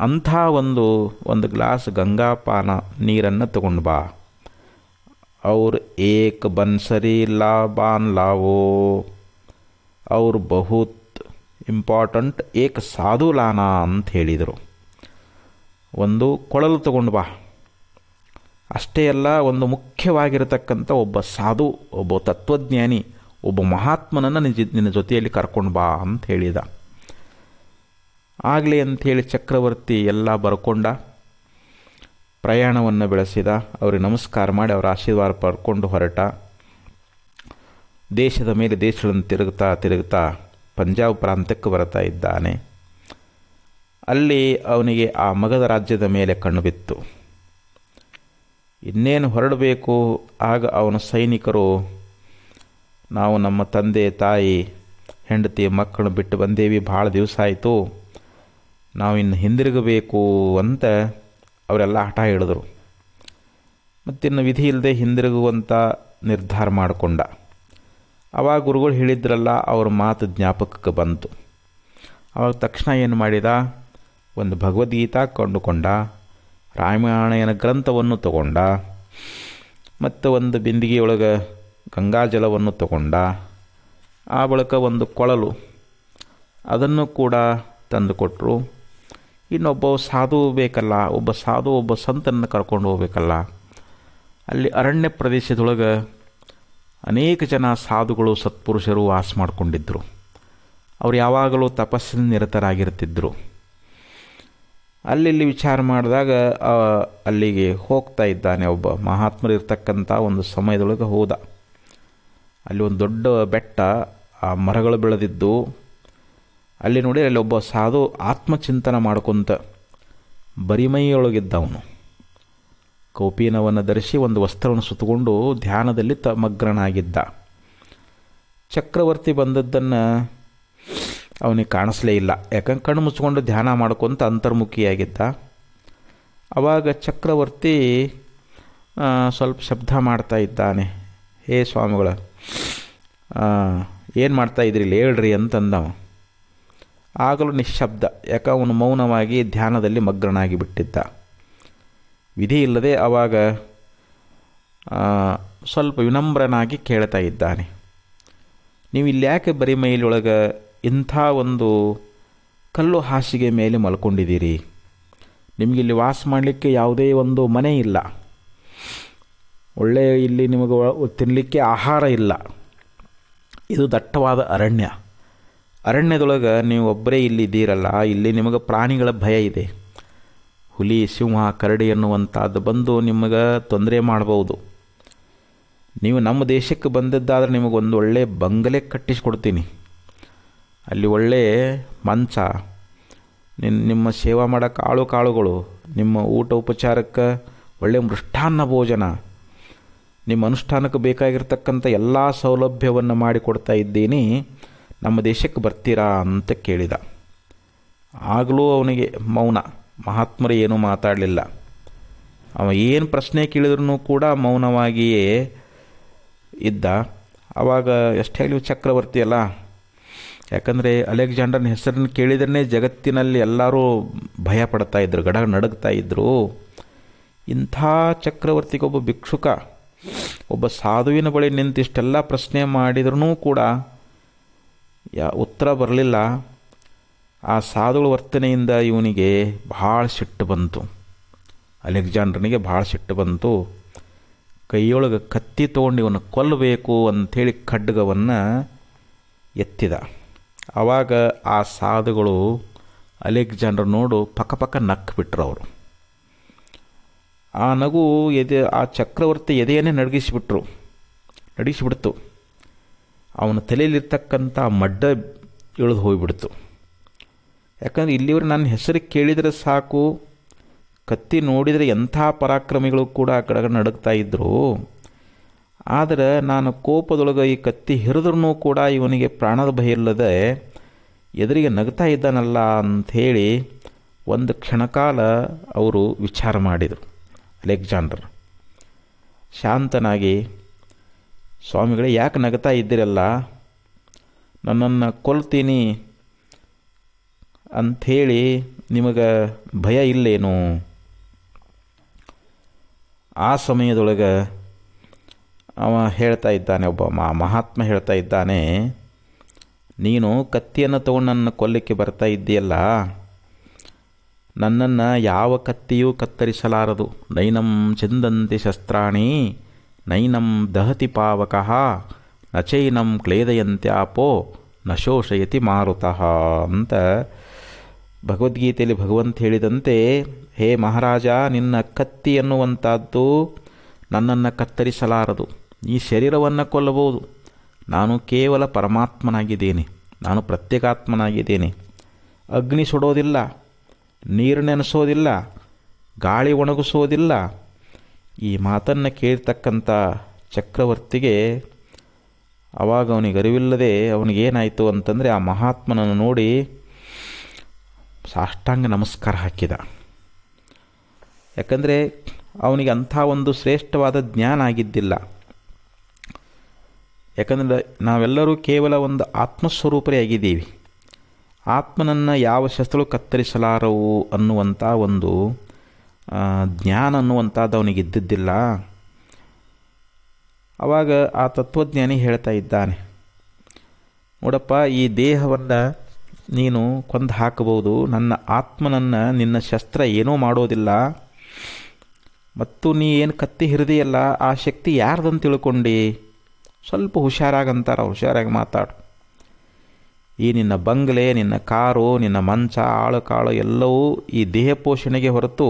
ಅಂಥ ಒಂದು ಗ್ಲಾಸ್ ಗಂಗಾಪಾನ ನೀರನ್ನು ತಗೊಂಡು ಬಾ. ಅವ್ರು ಏಕ್ ಬನ್ಸರಿ ಲಾಬಾನ್ ಲಾವೋ, ಅವ್ರು ಬಹುತ್ ಇಂಪಾರ್ಟೆಂಟ್ ಏಕ್ ಸಾಧು ಲಾನಾ ಅಂತ ಹೇಳಿದರು. ಒಂದು ಕೊಳಲು ತಗೊಂಡು ಬಾ. ಅಷ್ಟೇ ಅಲ್ಲ, ಒಂದು ಮುಖ್ಯವಾಗಿರತಕ್ಕಂಥ ಒಬ್ಬ ಸಾಧು, ಒಬ್ಬ ತತ್ವಜ್ಞಾನಿ, ಒಬ್ಬ ಮಹಾತ್ಮನನ್ನು ನಿನ್ನ ಜೊತೆಯಲ್ಲಿ ಕರ್ಕೊಂಡು ಬಾ ಅಂತ ಹೇಳಿದ. ಆಗಲಿ ಅಂಥೇಳಿ ಚಕ್ರವರ್ತಿ ಎಲ್ಲ ಬರ್ಕೊಂಡ, ಪ್ರಯಾಣವನ್ನು ಬೆಳೆಸಿದ. ಅವ್ರಿಗೆ ನಮಸ್ಕಾರ ಮಾಡಿ ಅವರ ಆಶೀರ್ವಾದ ಪಡ್ಕೊಂಡು ಹೊರಟ. ದೇಶದ ಮೇಲೆ ದೇಶಗಳನ್ನು ತಿರುಗ್ತಾ ಪಂಜಾಬ್ ಪ್ರಾಂತ್ಯಕ್ಕೆ ಬರ್ತಾ ಇದ್ದಾನೆ. ಅಲ್ಲಿ ಅವನಿಗೆ ಆ ಮಗಧ ರಾಜ್ಯದ ಮೇಲೆ ಕಣ್ಣು ಬಿತ್ತು. ಇನ್ನೇನು ಹೊರಡಬೇಕು. ಆಗ ಅವನ ಸೈನಿಕರು, ನಾವು ನಮ್ಮ ತಂದೆ ತಾಯಿ ಹೆಂಡತಿ ಮಕ್ಕಳನ್ನು ಬಿಟ್ಟು ಬಂದೇವಿ, ಭಾಳ ದಿವಸ ಆಯಿತು, ನಾವು ಇನ್ನು ಹಿಂದಿರುಗಬೇಕು ಅಂತ ಅವರೆಲ್ಲ ಹಠ ಹಿಡಿದ್ರು. ಮತ್ತಿನ್ನು ವಿಧಿ ಇಲ್ಲದೆ ಹಿಂದಿರುಗುವಂಥ ನಿರ್ಧಾರ ಮಾಡಿಕೊಂಡ. ಆವಾಗ ಗುರುಗಳು ಹೇಳಿದ್ರಲ್ಲ, ಅವ್ರ ಮಾತು ಜ್ಞಾಪಕಕ್ಕೆ ಬಂತು. ಆವಾಗ ತಕ್ಷಣ ಏನು ಮಾಡಿದ, ಒಂದು ಭಗವದ್ಗೀತಾ ಕೊಂಡುಕೊಂಡ, ರಾಮಾಯಣ ಗ್ರಂಥವನ್ನು ತಗೊಂಡ, ಮತ್ತು ಒಂದು ಬಿಂದಿಗೆಯೊಳಗೆ ಗಂಗಾಜಲವನ್ನು ತಗೊಂಡ. ಆ ಬಳಿಕ ಒಂದು ಕೊಳಲು ಅದನ್ನು ಕೂಡ ತಂದು ಕೊಟ್ಟರು. ಇನ್ನೊಬ್ಬ ಸಾಧು ಬೇಕಲ್ಲ, ಒಬ್ಬ ಸಂತನ್ನು ಕರ್ಕೊಂಡು ಹೋಗ್ಬೇಕಲ್ಲ. ಅಲ್ಲಿ ಅರಣ್ಯ ಪ್ರದೇಶದೊಳಗೆ ಅನೇಕ ಜನ ಸಾಧುಗಳು ಸತ್ಪುರುಷರು ವಾಸ ಮಾಡಿಕೊಂಡಿದ್ದರು. ಅವ್ರು ಯಾವಾಗಲೂ ತಪಸ್ಸಿನ ನಿರತರಾಗಿರ್ತಿದ್ದರು. ಅಲ್ಲಿ ವಿಚಾರ ಮಾಡಿದಾಗ ಅಲ್ಲಿಗೆ ಹೋಗ್ತಾ ಇದ್ದಾನೆ ಒಬ್ಬ ಮಹಾತ್ಮರು ಇರ್ತಕ್ಕಂಥ ಒಂದು ಸಮಯದೊಳಗೆ ಹೋದ. ಅಲ್ಲಿ ಒಂದು ದೊಡ್ಡ ಬೆಟ್ಟ, ಆ ಮರಗಳು ಬೆಳೆದಿದ್ದು. ಅಲ್ಲಿ ನೋಡಿ, ಅಲ್ಲಿ ಒಬ್ಬ ಸಾಧು ಆತ್ಮಚಿಂತನ ಮಾಡ್ಕೊತ ಬರಿಮೈಯೊಳಗಿದ್ದವನು, ಕೌಪೀನವನ್ನು ಧರಿಸಿ ಒಂದು ವಸ್ತ್ರವನ್ನು ಸುತ್ತಕೊಂಡು ಧ್ಯಾನದಲ್ಲಿ ಮಗ್ನನಾಗಿದ್ದ. ಚಕ್ರವರ್ತಿ ಬಂದದ್ದನ್ನು ಅವನಿಗೆ ಕಾಣಿಸ್ಲೇ ಇಲ್ಲ, ಯಾಕಂದ್ರೆ ಕಣ್ಣು ಮುಚ್ಕೊಂಡು ಧ್ಯಾನ ಮಾಡ್ಕೊತ ಅಂತರ್ಮುಖಿಯಾಗಿದ್ದ. ಆವಾಗ ಚಕ್ರವರ್ತಿ ಸ್ವಲ್ಪ ಶಬ್ದ ಮಾಡ್ತಾ ಇದ್ದಾನೆ, ಹೇ ಸ್ವಾಮಿಗಳ, ಏನು ಮಾಡ್ತಾಯಿದ್ರಿ ಇಲ್ಲಿ ಹೇಳ್ರಿ ಅಂತಂದವ. ಆಗಲೂ ನಿಶ್ಶಬ್ದ, ಯಾಕೆ ಅವನು ಮೌನವಾಗಿ ಧ್ಯಾನದಲ್ಲಿ ಮಗ್ನನಾಗಿ ಬಿಟ್ಟಿದ್ದ. ವಿಧಿ ಇಲ್ಲದೆ ಆವಾಗ ಸ್ವಲ್ಪ ವಿನಮ್ರನಾಗಿ ಕೇಳ್ತಾ ಇದ್ದಾನೆ, ನೀವು ಇಲ್ಲಿ ಯಾಕೆ ಬರೀ ಮೈಲೊಳಗೆ ಇಂಥ ಒಂದು ಕಲ್ಲು ಹಾಸಿಗೆ ಮೇಲೆ ಮಲ್ಕೊಂಡಿದ್ದೀರಿ? ನಿಮಗಿಲ್ಲಿ ವಾಸ ಮಾಡಲಿಕ್ಕೆ ಯಾವುದೇ ಒಂದು ಮನೆ ಇಲ್ಲ, ಒಳ್ಳೆಯ ಇಲ್ಲಿ ನಿಮಗೆ ತಿನ್ನಲಿಕ್ಕೆ ಆಹಾರ ಇಲ್ಲ. ಇದು ದಟ್ಟವಾದ ಅರಣ್ಯ. ಅರಣ್ಯದೊಳಗೆ ನೀವು ಒಬ್ಬರೇ ಇಲ್ಲಿ ಇದ್ದೀರಲ್ಲ, ಇಲ್ಲಿ ನಿಮಗೆ ಪ್ರಾಣಿಗಳ ಭಯ ಇದೆ. ಹುಲಿ, ಸಿಂಹ, ಕರಡಿ ಎನ್ನುವಂಥದ್ದು ಬಂದು ನಿಮಗೆ ತೊಂದರೆ ಮಾಡ್ಬೋದು. ನೀವು ನಮ್ಮ ದೇಶಕ್ಕೆ ಬಂದದ್ದಾದರೆ ನಿಮಗೊಂದು ಒಳ್ಳೆ ಬಂಗಲೆ ಕಟ್ಟಿಸಿಕೊಡ್ತೀನಿ. ಅಲ್ಲಿ ಒಳ್ಳೆ ಮಂಚ, ನಿಮ್ಮ ಸೇವಾ ಮಾಡೋಕ್ಕೆ ಕಾಳುಗಳು ನಿಮ್ಮ ಊಟ ಉಪಚಾರಕ್ಕೆ ಒಳ್ಳೆಯ ಮೃಷ್ಟಾನ್ನ ಭೋಜನ, ನಿಮ್ಮ ಅನುಷ್ಠಾನಕ್ಕೆ ಬೇಕಾಗಿರ್ತಕ್ಕಂಥ ಎಲ್ಲ ಸೌಲಭ್ಯವನ್ನು ಮಾಡಿಕೊಡ್ತಾ ಇದ್ದೀನಿ, ನಮ್ಮ ದೇಶಕ್ಕೆ ಬರ್ತೀರಾ ಅಂತ ಕೇಳಿದ. ಆಗಲೂ ಅವನಿಗೆ ಮೌನ, ಮಹಾತ್ಮರು ಏನೂ ಮಾತಾಡಲಿಲ್ಲ. ಅವ ಏನು ಪ್ರಶ್ನೆ ಕೇಳಿದ್ರೂ ಕೂಡ ಮೌನವಾಗಿಯೇ ಇದ್ದ. ಆವಾಗ ಎಷ್ಟೇ ಆಗಲಿ ಚಕ್ರವರ್ತಿ ಅಲ್ಲ, ಯಾಕಂದರೆ ಅಲೆಕ್ಸಾಂಡರ್ನ ಹೆಸರನ್ನು ಕೇಳಿದ್ರೆ ಜಗತ್ತಿನಲ್ಲಿ ಎಲ್ಲರೂ ಭಯ ಪಡ್ತಾ ಇದ್ದರು, ಗಡ ನಡುಗ್ತಾ ಇದ್ದರು. ಇಂಥ ಚಕ್ರವರ್ತಿಗೆ ಒಬ್ಬ ಭಿಕ್ಷುಕ, ಒಬ್ಬ ಸಾಧುವಿನ ಬಳಿ ನಿಂತಿಷ್ಟೆಲ್ಲ ಪ್ರಶ್ನೆ ಮಾಡಿದ್ರೂ ಕೂಡ ಉತ್ತರ ಬರಲಿಲ್ಲ. ಆ ಸಾಧುಗಳ ವರ್ತನೆಯಿಂದ ಇವನಿಗೆ ಭಾಳ ಸಿಟ್ಟು ಬಂತು. ಅಲೆಕ್ಸಾಂಡರ್ನಿಗೆ ಭಾಳ ಸಿಟ್ಟು ಬಂತು. ಕೈಯೊಳಗೆ ಕತ್ತಿ ತೊಗೊಂಡು ಇವನು ಕೊಲ್ಲಬೇಕು ಅಂಥೇಳಿ ಖಡ್ಗವನ್ನು ಎತ್ತಿದ. ಆವಾಗ ಆ ಸಾಧುಗಳು ಅಲೆಕ್ಸಾಂಡರ್ ನೋಡು ಪಕ್ಕ ನಕ್ಬಿಟ್ರು ಅವರು. ಆ ನಗು ಆ ಚಕ್ರವರ್ತಿ ಎದೆಯನ್ನೇ ನಡಗಿಸಿಬಿಡ್ತು. ಅವನ ತಲೆಯಲ್ಲಿರ್ತಕ್ಕಂಥ ಮಡ್ಡ ಇಳಿದು ಹೋಗಿಬಿಡ್ತು. ಯಾಕಂದರೆ ಇಲ್ಲಿವರು ನನ್ನ ಹೆಸರು ಕೇಳಿದರೆ ಸಾಕು, ಕತ್ತಿ ನೋಡಿದರೆ ಎಂಥ ಪರಾಕ್ರಮಿಗಳು ಕೂಡ ಆ ಕಡೆ ನಡುಗ್ತಾ ಇದ್ದರು. ಆದರೆ ನಾನು ಕೋಪದೊಳಗೆ ಈ ಕತ್ತಿ ಹಿರಿದ್ರೂ ಕೂಡ ಇವನಿಗೆ ಪ್ರಾಣದ ಭಯ ಇಲ್ಲದೆ ಎದುರಿಗೆ ನಗ್ತಾ ಇದ್ದಾನಲ್ಲ ಅಂಥೇಳಿ ಒಂದು ಕ್ಷಣಕಾಲ ಅವರು ವಿಚಾರ ಮಾಡಿದರು. ಅಲೆಕ್ಸಾಂಡರ್ ಶಾಂತನಾಗಿ, ಸ್ವಾಮಿಗಳೇ ಯಾಕೆ ನಗ್ತಾ ಇದ್ದೀರಲ್ಲ, ನನ್ನನ್ನು ಕೊಲ್ತೀನಿ ಅಂಥೇಳಿ ನಿಮಗೆ ಭಯ ಇಲ್ಲೇನು? ಆ ಸಮಯದೊಳಗೆ ಅವ ಹೇಳ್ತಾ ಇದ್ದಾನೆ, ಒಬ್ಬ ಮಹಾತ್ಮ ಹೇಳ್ತಾ ಇದ್ದಾನೆ, ನೀನು ಕತ್ತಿಯನ್ನು ತೊಗೊಂಡು ನನ್ನ ಕೊಲ್ಲಿಕ್ಕೆ ಬರ್ತಾ ಇದ್ದೀಯಲ್ಲ, ನನ್ನನ್ನು ಯಾವ ಕತ್ತಿಯೂ ಕತ್ತರಿಸಲಾರದು. ನೈನಂ ಚಿಂದಂತಿ ಶಸ್ತ್ರಾಣಿ ನೈನಂ ದಹತಿ ಪಾವಕಃ ನಚೈನಂ ಕ್ಲೇದಯಂತ್ಯಾಪೋ ನ ಶೋಷಯತಿ ಮಾರುತಃ ಅಂತ ಭಗವದ್ಗೀತೆಯಲ್ಲಿ ಭಗವಂತ ಹೇಳಿದಂತೆ, ಹೇ ಮಹಾರಾಜ, ನಿನ್ನ ಕತ್ತಿ ಎನ್ನುವಂಥದ್ದು ನನ್ನನ್ನು ಕತ್ತರಿಸಲಾರದು. ಈ ಶರೀರವನ್ನು ಕೊಲ್ಲಬಹುದು, ನಾನು ಕೇವಲ ಪರಮಾತ್ಮನಾಗಿದ್ದೇನೆ, ನಾನು ಪ್ರತ್ಯೇಕಾತ್ಮನಾಗಿದ್ದೇನೆ. ಅಗ್ನಿ ಸುಡೋದಿಲ್ಲ, ನೀರು ನೆನೆಸೋದಿಲ್ಲ, ಗಾಳಿ ಒಣಗಿಸೋದಿಲ್ಲ. ಈ ಮಾತನ್ನು ಕೇಳ್ತಕ್ಕಂಥ ಚಕ್ರವರ್ತಿಗೆ ಆವಾಗ ಅವನಿಗೆ ಅರಿವಿಲ್ಲದೆ ಅವನಿಗೇನಾಯಿತು ಅಂತಂದರೆ ಆ ಮಹಾತ್ಮನನ್ನು ನೋಡಿ ಸಾಷ್ಟಾಂಗ ನಮಸ್ಕಾರ ಹಾಕಿದ. ಯಾಕಂದರೆ ಅವನಿಗೆ ಅಂಥ ಒಂದು ಶ್ರೇಷ್ಠವಾದ ಜ್ಞಾನ ಆಗಿದ್ದಿಲ್ಲ. ಯಾಕಂದರೆ ನಾವೆಲ್ಲರೂ ಕೇವಲ ಒಂದು ಆತ್ಮಸ್ವರೂಪರೇ ಆಗಿದ್ದೀವಿ. ಆತ್ಮನನ್ನು ಯಾವ ಶಸ್ತ್ರಗಳು ಕತ್ತರಿಸಲಾರವು ಅನ್ನುವಂಥ ಒಂದು ಜ್ಞಾನ ಅನ್ನುವಂಥದ್ದು ಅವನಿಗೆ ಇದ್ದಿದ್ದಿಲ್ಲ. ಆವಾಗ ಆ ತತ್ವಜ್ಞಾನಿ ಹೇಳ್ತಾ ಇದ್ದಾನೆ, ನೋಡಪ್ಪ, ಈ ದೇಹವನ್ನು ನೀನು ಕೊಂದು ಹಾಕಬಹುದು, ನನ್ನ ಆತ್ಮನನ್ನು ನಿನ್ನ ಶಸ್ತ್ರ ಏನೂ ಮಾಡೋದಿಲ್ಲ. ಮತ್ತು ನೀ ಏನು ಕತ್ತಿ ಹಿರಿದೆಯಲ್ಲ, ಆ ಶಕ್ತಿ ಯಾರ್ದಂತ ತಿಳ್ಕೊಂಡು ಸ್ವಲ್ಪ ಹುಷಾರಾಗಂತಾರ, ಹುಷಾರಾಗಿ ಮಾತಾಡು. ಈ ನಿನ್ನ ಬಂಗಲೆ, ನಿನ್ನ ಕಾರು, ನಿನ್ನ ಮಂಚ, ಆಳು ಕಾಳು ಎಲ್ಲವೂ ಈ ದೇಹ ಪೋಷಣೆಗೆ ಹೊರತು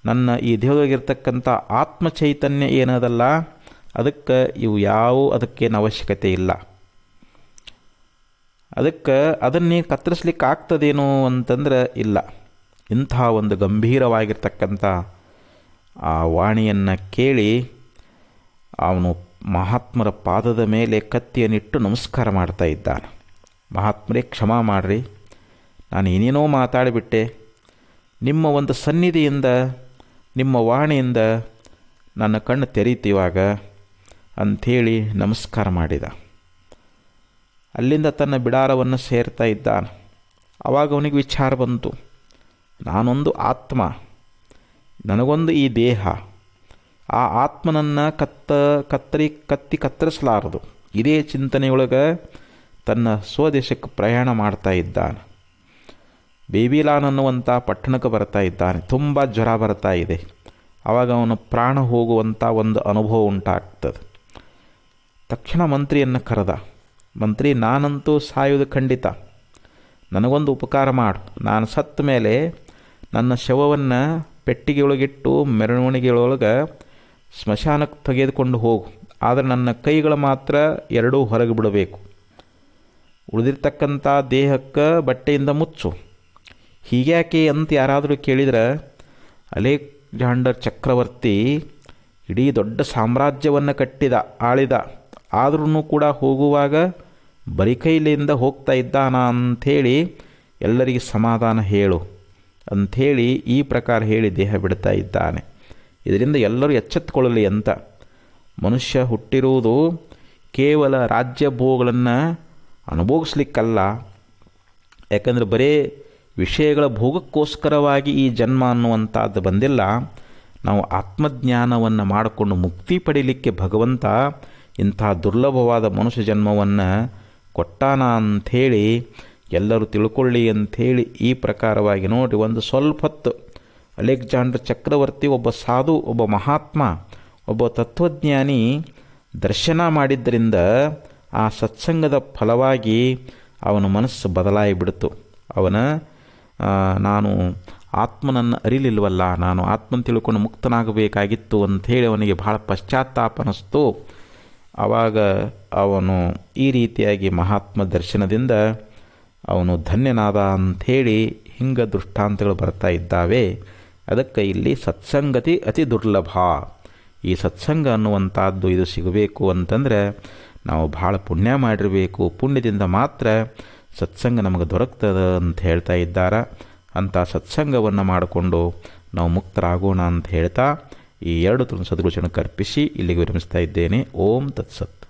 ನನ್ನ ಈ ದೇಹದೊಳಗಿರ್ತಕ್ಕಂಥ ಆತ್ಮ ಚೈತನ್ಯ ಏನದಲ್ಲ, ಅದಕ್ಕೆ ಇವು ಅದಕ್ಕೇನು ಅವಶ್ಯಕತೆ ಇಲ್ಲ. ಅದಕ್ಕೆ ಅದನ್ನೇ ಕತ್ತರಿಸ್ಲಿಕ್ಕೆ ಆಗ್ತದೇನೋ ಅಂತಂದ್ರೆ ಇಲ್ಲ. ಇಂಥ ಒಂದು ಗಂಭೀರವಾಗಿರ್ತಕ್ಕಂಥ ಆ ವಾಣಿಯನ್ನು ಕೇಳಿ ಅವನು ಮಹಾತ್ಮರ ಪಾದದ ಮೇಲೆ ಕತ್ತಿಯನ್ನಿಟ್ಟು ನಮಸ್ಕಾರ ಮಾಡ್ತಾ ಇದ್ದಾನೆ. ಮಹಾತ್ಮರೇ, ಕ್ಷಮಾ ಮಾಡಿರಿ, ನಾನು ಏನೇನೋ ಮಾತಾಡಿಬಿಟ್ಟೆ. ನಿಮ್ಮ ಒಂದು ಸನ್ನಿಧಿಯಿಂದ, ನಿಮ್ಮ ವಾಣಿಯಿಂದ ನನ್ನ ಕಣ್ಣು ತೆರೀತಿವಾಗ ಅಂಥೇಳಿ ನಮಸ್ಕಾರ ಮಾಡಿದ. ಅಲ್ಲಿಂದ ತನ್ನ ಬಿಡಾರವನ್ನು ಸೇರ್ತಾ ಇದ್ದಾನೆ. ಆವಾಗ ಅವನಿಗೆ ವಿಚಾರ ಬಂತು, ನಾನೊಂದು ಆತ್ಮ, ನನಗೊಂದು ಈ ದೇಹ. ಆ ಆತ್ಮನನ್ನು ಕತ್ತಿ ಕತ್ತರಿಸಲಾರದು. ಇದೇ ಚಿಂತನೆಯೊಳಗೆ ತನ್ನ ಸ್ವದೇಶಕ್ಕೆ ಪ್ರಯಾಣ ಮಾಡ್ತಾ ಇದ್ದಾನೆ. ಬೇಬಿಲಾನ್ ಅನ್ನುವಂಥ ಪಟ್ಟಣಕ್ಕೆ ಬರ್ತಾ ಇದ್ದಾನೆ. ತುಂಬ ಜ್ವರ ಬರ್ತಾ ಇದೆ. ಆವಾಗ ಅವನ ಪ್ರಾಣ ಹೋಗುವಂಥ ಒಂದು ಅನುಭವ ಉಂಟಾಗ್ತದೆ. ತಕ್ಷಣ ಮಂತ್ರಿಯನ್ನು ಕರೆದ. ಮಂತ್ರಿ, ನಾನಂತೂ ಸಾಯುವುದು ಖಂಡಿತ, ನನಗೊಂದು ಉಪಕಾರ ಮಾಡು. ನಾನು ಸತ್ತ ಮೇಲೆ ನನ್ನ ಶವವನ್ನು ಪೆಟ್ಟಿಗೆಯೊಳಗಿಟ್ಟು ಮೆರವಣಿಗೆಯೊಳಗೆ ಸ್ಮಶಾನಕ್ಕೆ ತೆಗೆದುಕೊಂಡು ಹೋಗು. ಆದರೆ ನನ್ನ ಕೈಗಳು ಮಾತ್ರ ಎರಡೂ ಹೊರಗೆ ಬಿಡಬೇಕು. ಉಳಿದಿರ್ತಕ್ಕಂಥ ದೇಹಕ್ಕೆ ಬಟ್ಟೆಯಿಂದ ಮುಚ್ಚು. ಹೀಗ್ಯಾಕೆ ಅಂತ ಯಾರಾದರೂ ಕೇಳಿದರೆ ಅಲೆಕ್ಸಾಂಡರ್ ಚಕ್ರವರ್ತಿ ಇಡೀ ದೊಡ್ಡ ಸಾಮ್ರಾಜ್ಯವನ್ನು ಆಳಿದ. ಆದ್ರೂ ಕೂಡ ಹೋಗುವಾಗ ಬರಿಕೈಲಿಂದ ಹೋಗ್ತಾ ಇದ್ದಾನ ಅಂಥೇಳಿ ಎಲ್ಲರಿಗೆ ಸಮಾಧಾನ ಹೇಳು ಅಂಥೇಳಿ ಈ ಪ್ರಕಾರ ಹೇಳಿ ದೇಹ ಬಿಡ್ತಾ ಇದ್ದಾನೆ. ಇದರಿಂದ ಎಲ್ಲರೂ ಎಚ್ಚೆತ್ತುಕೊಳ್ಳಲಿ ಅಂತ. ಮನುಷ್ಯ ಹುಟ್ಟಿರುವುದು ಕೇವಲ ರಾಜ್ಯ ಭೋಗಗಳನ್ನು ಅನುಭೋಗಿಸ್ಲಿಕ್ಕಲ್ಲ. ಯಾಕಂದರೆ ಬರೇ ವಿಷಯಗಳ ಭೋಗಕ್ಕೋಸ್ಕರವಾಗಿ ಈ ಜನ್ಮ ಅನ್ನುವಂಥದ್ದು ಬಂದಿಲ್ಲ. ನಾವು ಆತ್ಮಜ್ಞಾನವನ್ನು ಮಾಡಿಕೊಂಡು ಮುಕ್ತಿ ಪಡೀಲಿಕ್ಕೆ ಭಗವಂತ ಇಂಥ ದುರ್ಲಭವಾದ ಮನುಷ್ಯ ಜನ್ಮವನ್ನು ಕೊಟ್ಟಾನ ಅಂಥೇಳಿ ಎಲ್ಲರೂ ತಿಳ್ಕೊಳ್ಳಿ ಅಂಥೇಳಿ ಈ ಪ್ರಕಾರವಾಗಿ ನೋಡಿ. ಒಂದು ಸ್ವಲ್ಪ ಹೊತ್ತು ಅಲೆಕ್ಸಾಂಡರ್ ಚಕ್ರವರ್ತಿ ಒಬ್ಬ ಸಾಧು, ಒಬ್ಬ ಮಹಾತ್ಮ, ಒಬ್ಬ ತತ್ವಜ್ಞಾನಿ ದರ್ಶನ ಮಾಡಿದ್ದರಿಂದ ಆ ಸತ್ಸಂಗದ ಫಲವಾಗಿ ಅವನ ಮನಸ್ಸು ಬದಲಾಗಿಬಿಡ್ತು. ನಾನು ಆತ್ಮನನ್ನು ಅರಿಲಿಲ್ವಲ್ಲ, ನಾನು ಆತ್ಮನ ತಿಳ್ಕೊಂಡು ಮುಕ್ತನಾಗಬೇಕಾಗಿತ್ತು ಅಂಥೇಳಿ ಅವನಿಗೆ ಬಹಳ ಪಶ್ಚಾತ್ತಾಪ ಅನ್ನಿಸ್ತು. ಆವಾಗ ಅವನು ಈ ರೀತಿಯಾಗಿ ಮಹಾತ್ಮ ದರ್ಶನದಿಂದ ಅವನು ಧನ್ಯನಾದ ಅಂಥೇಳಿ ಹಿಂಗೆ ದೃಷ್ಟಾಂತಗಳು ಬರ್ತಾ ಇದ್ದಾವೆ. ಅದಕ್ಕೆ ಇಲ್ಲಿ ಸತ್ಸಂಗತಿ ಅತಿ ದುರ್ಲಭ. ಈ ಸತ್ಸಂಗ ಅನ್ನುವಂಥದ್ದು ಇದು ಸಿಗಬೇಕು ಅಂತಂದರೆ ನಾವು ಭಾಳ ಪುಣ್ಯ ಮಾಡಿರಬೇಕು. ಪುಣ್ಯದಿಂದ ಮಾತ್ರ ಸತ್ಸಂಗ ನಮಗೆ ದೊರಕ್ತದೆ ಅಂತ ಹೇಳ್ತಾ ಇದ್ದಾರೆ. ಅಂಥ ಸತ್ಸಂಗವನ್ನು ಮಾಡಿಕೊಂಡು ನಾವು ಮುಕ್ತರಾಗೋಣ ಅಂತ ಹೇಳ್ತಾ ಈ ಎರಡು ಸದ್ಗುರುಚರಣಕ್ಕೆ ಅರ್ಪಿಸಿ ಇಲ್ಲಿಗೆ ವಿರಮಿಸ್ತಾ ಇದ್ದೇನೆ. ಓಂ ತತ್ಸತ್.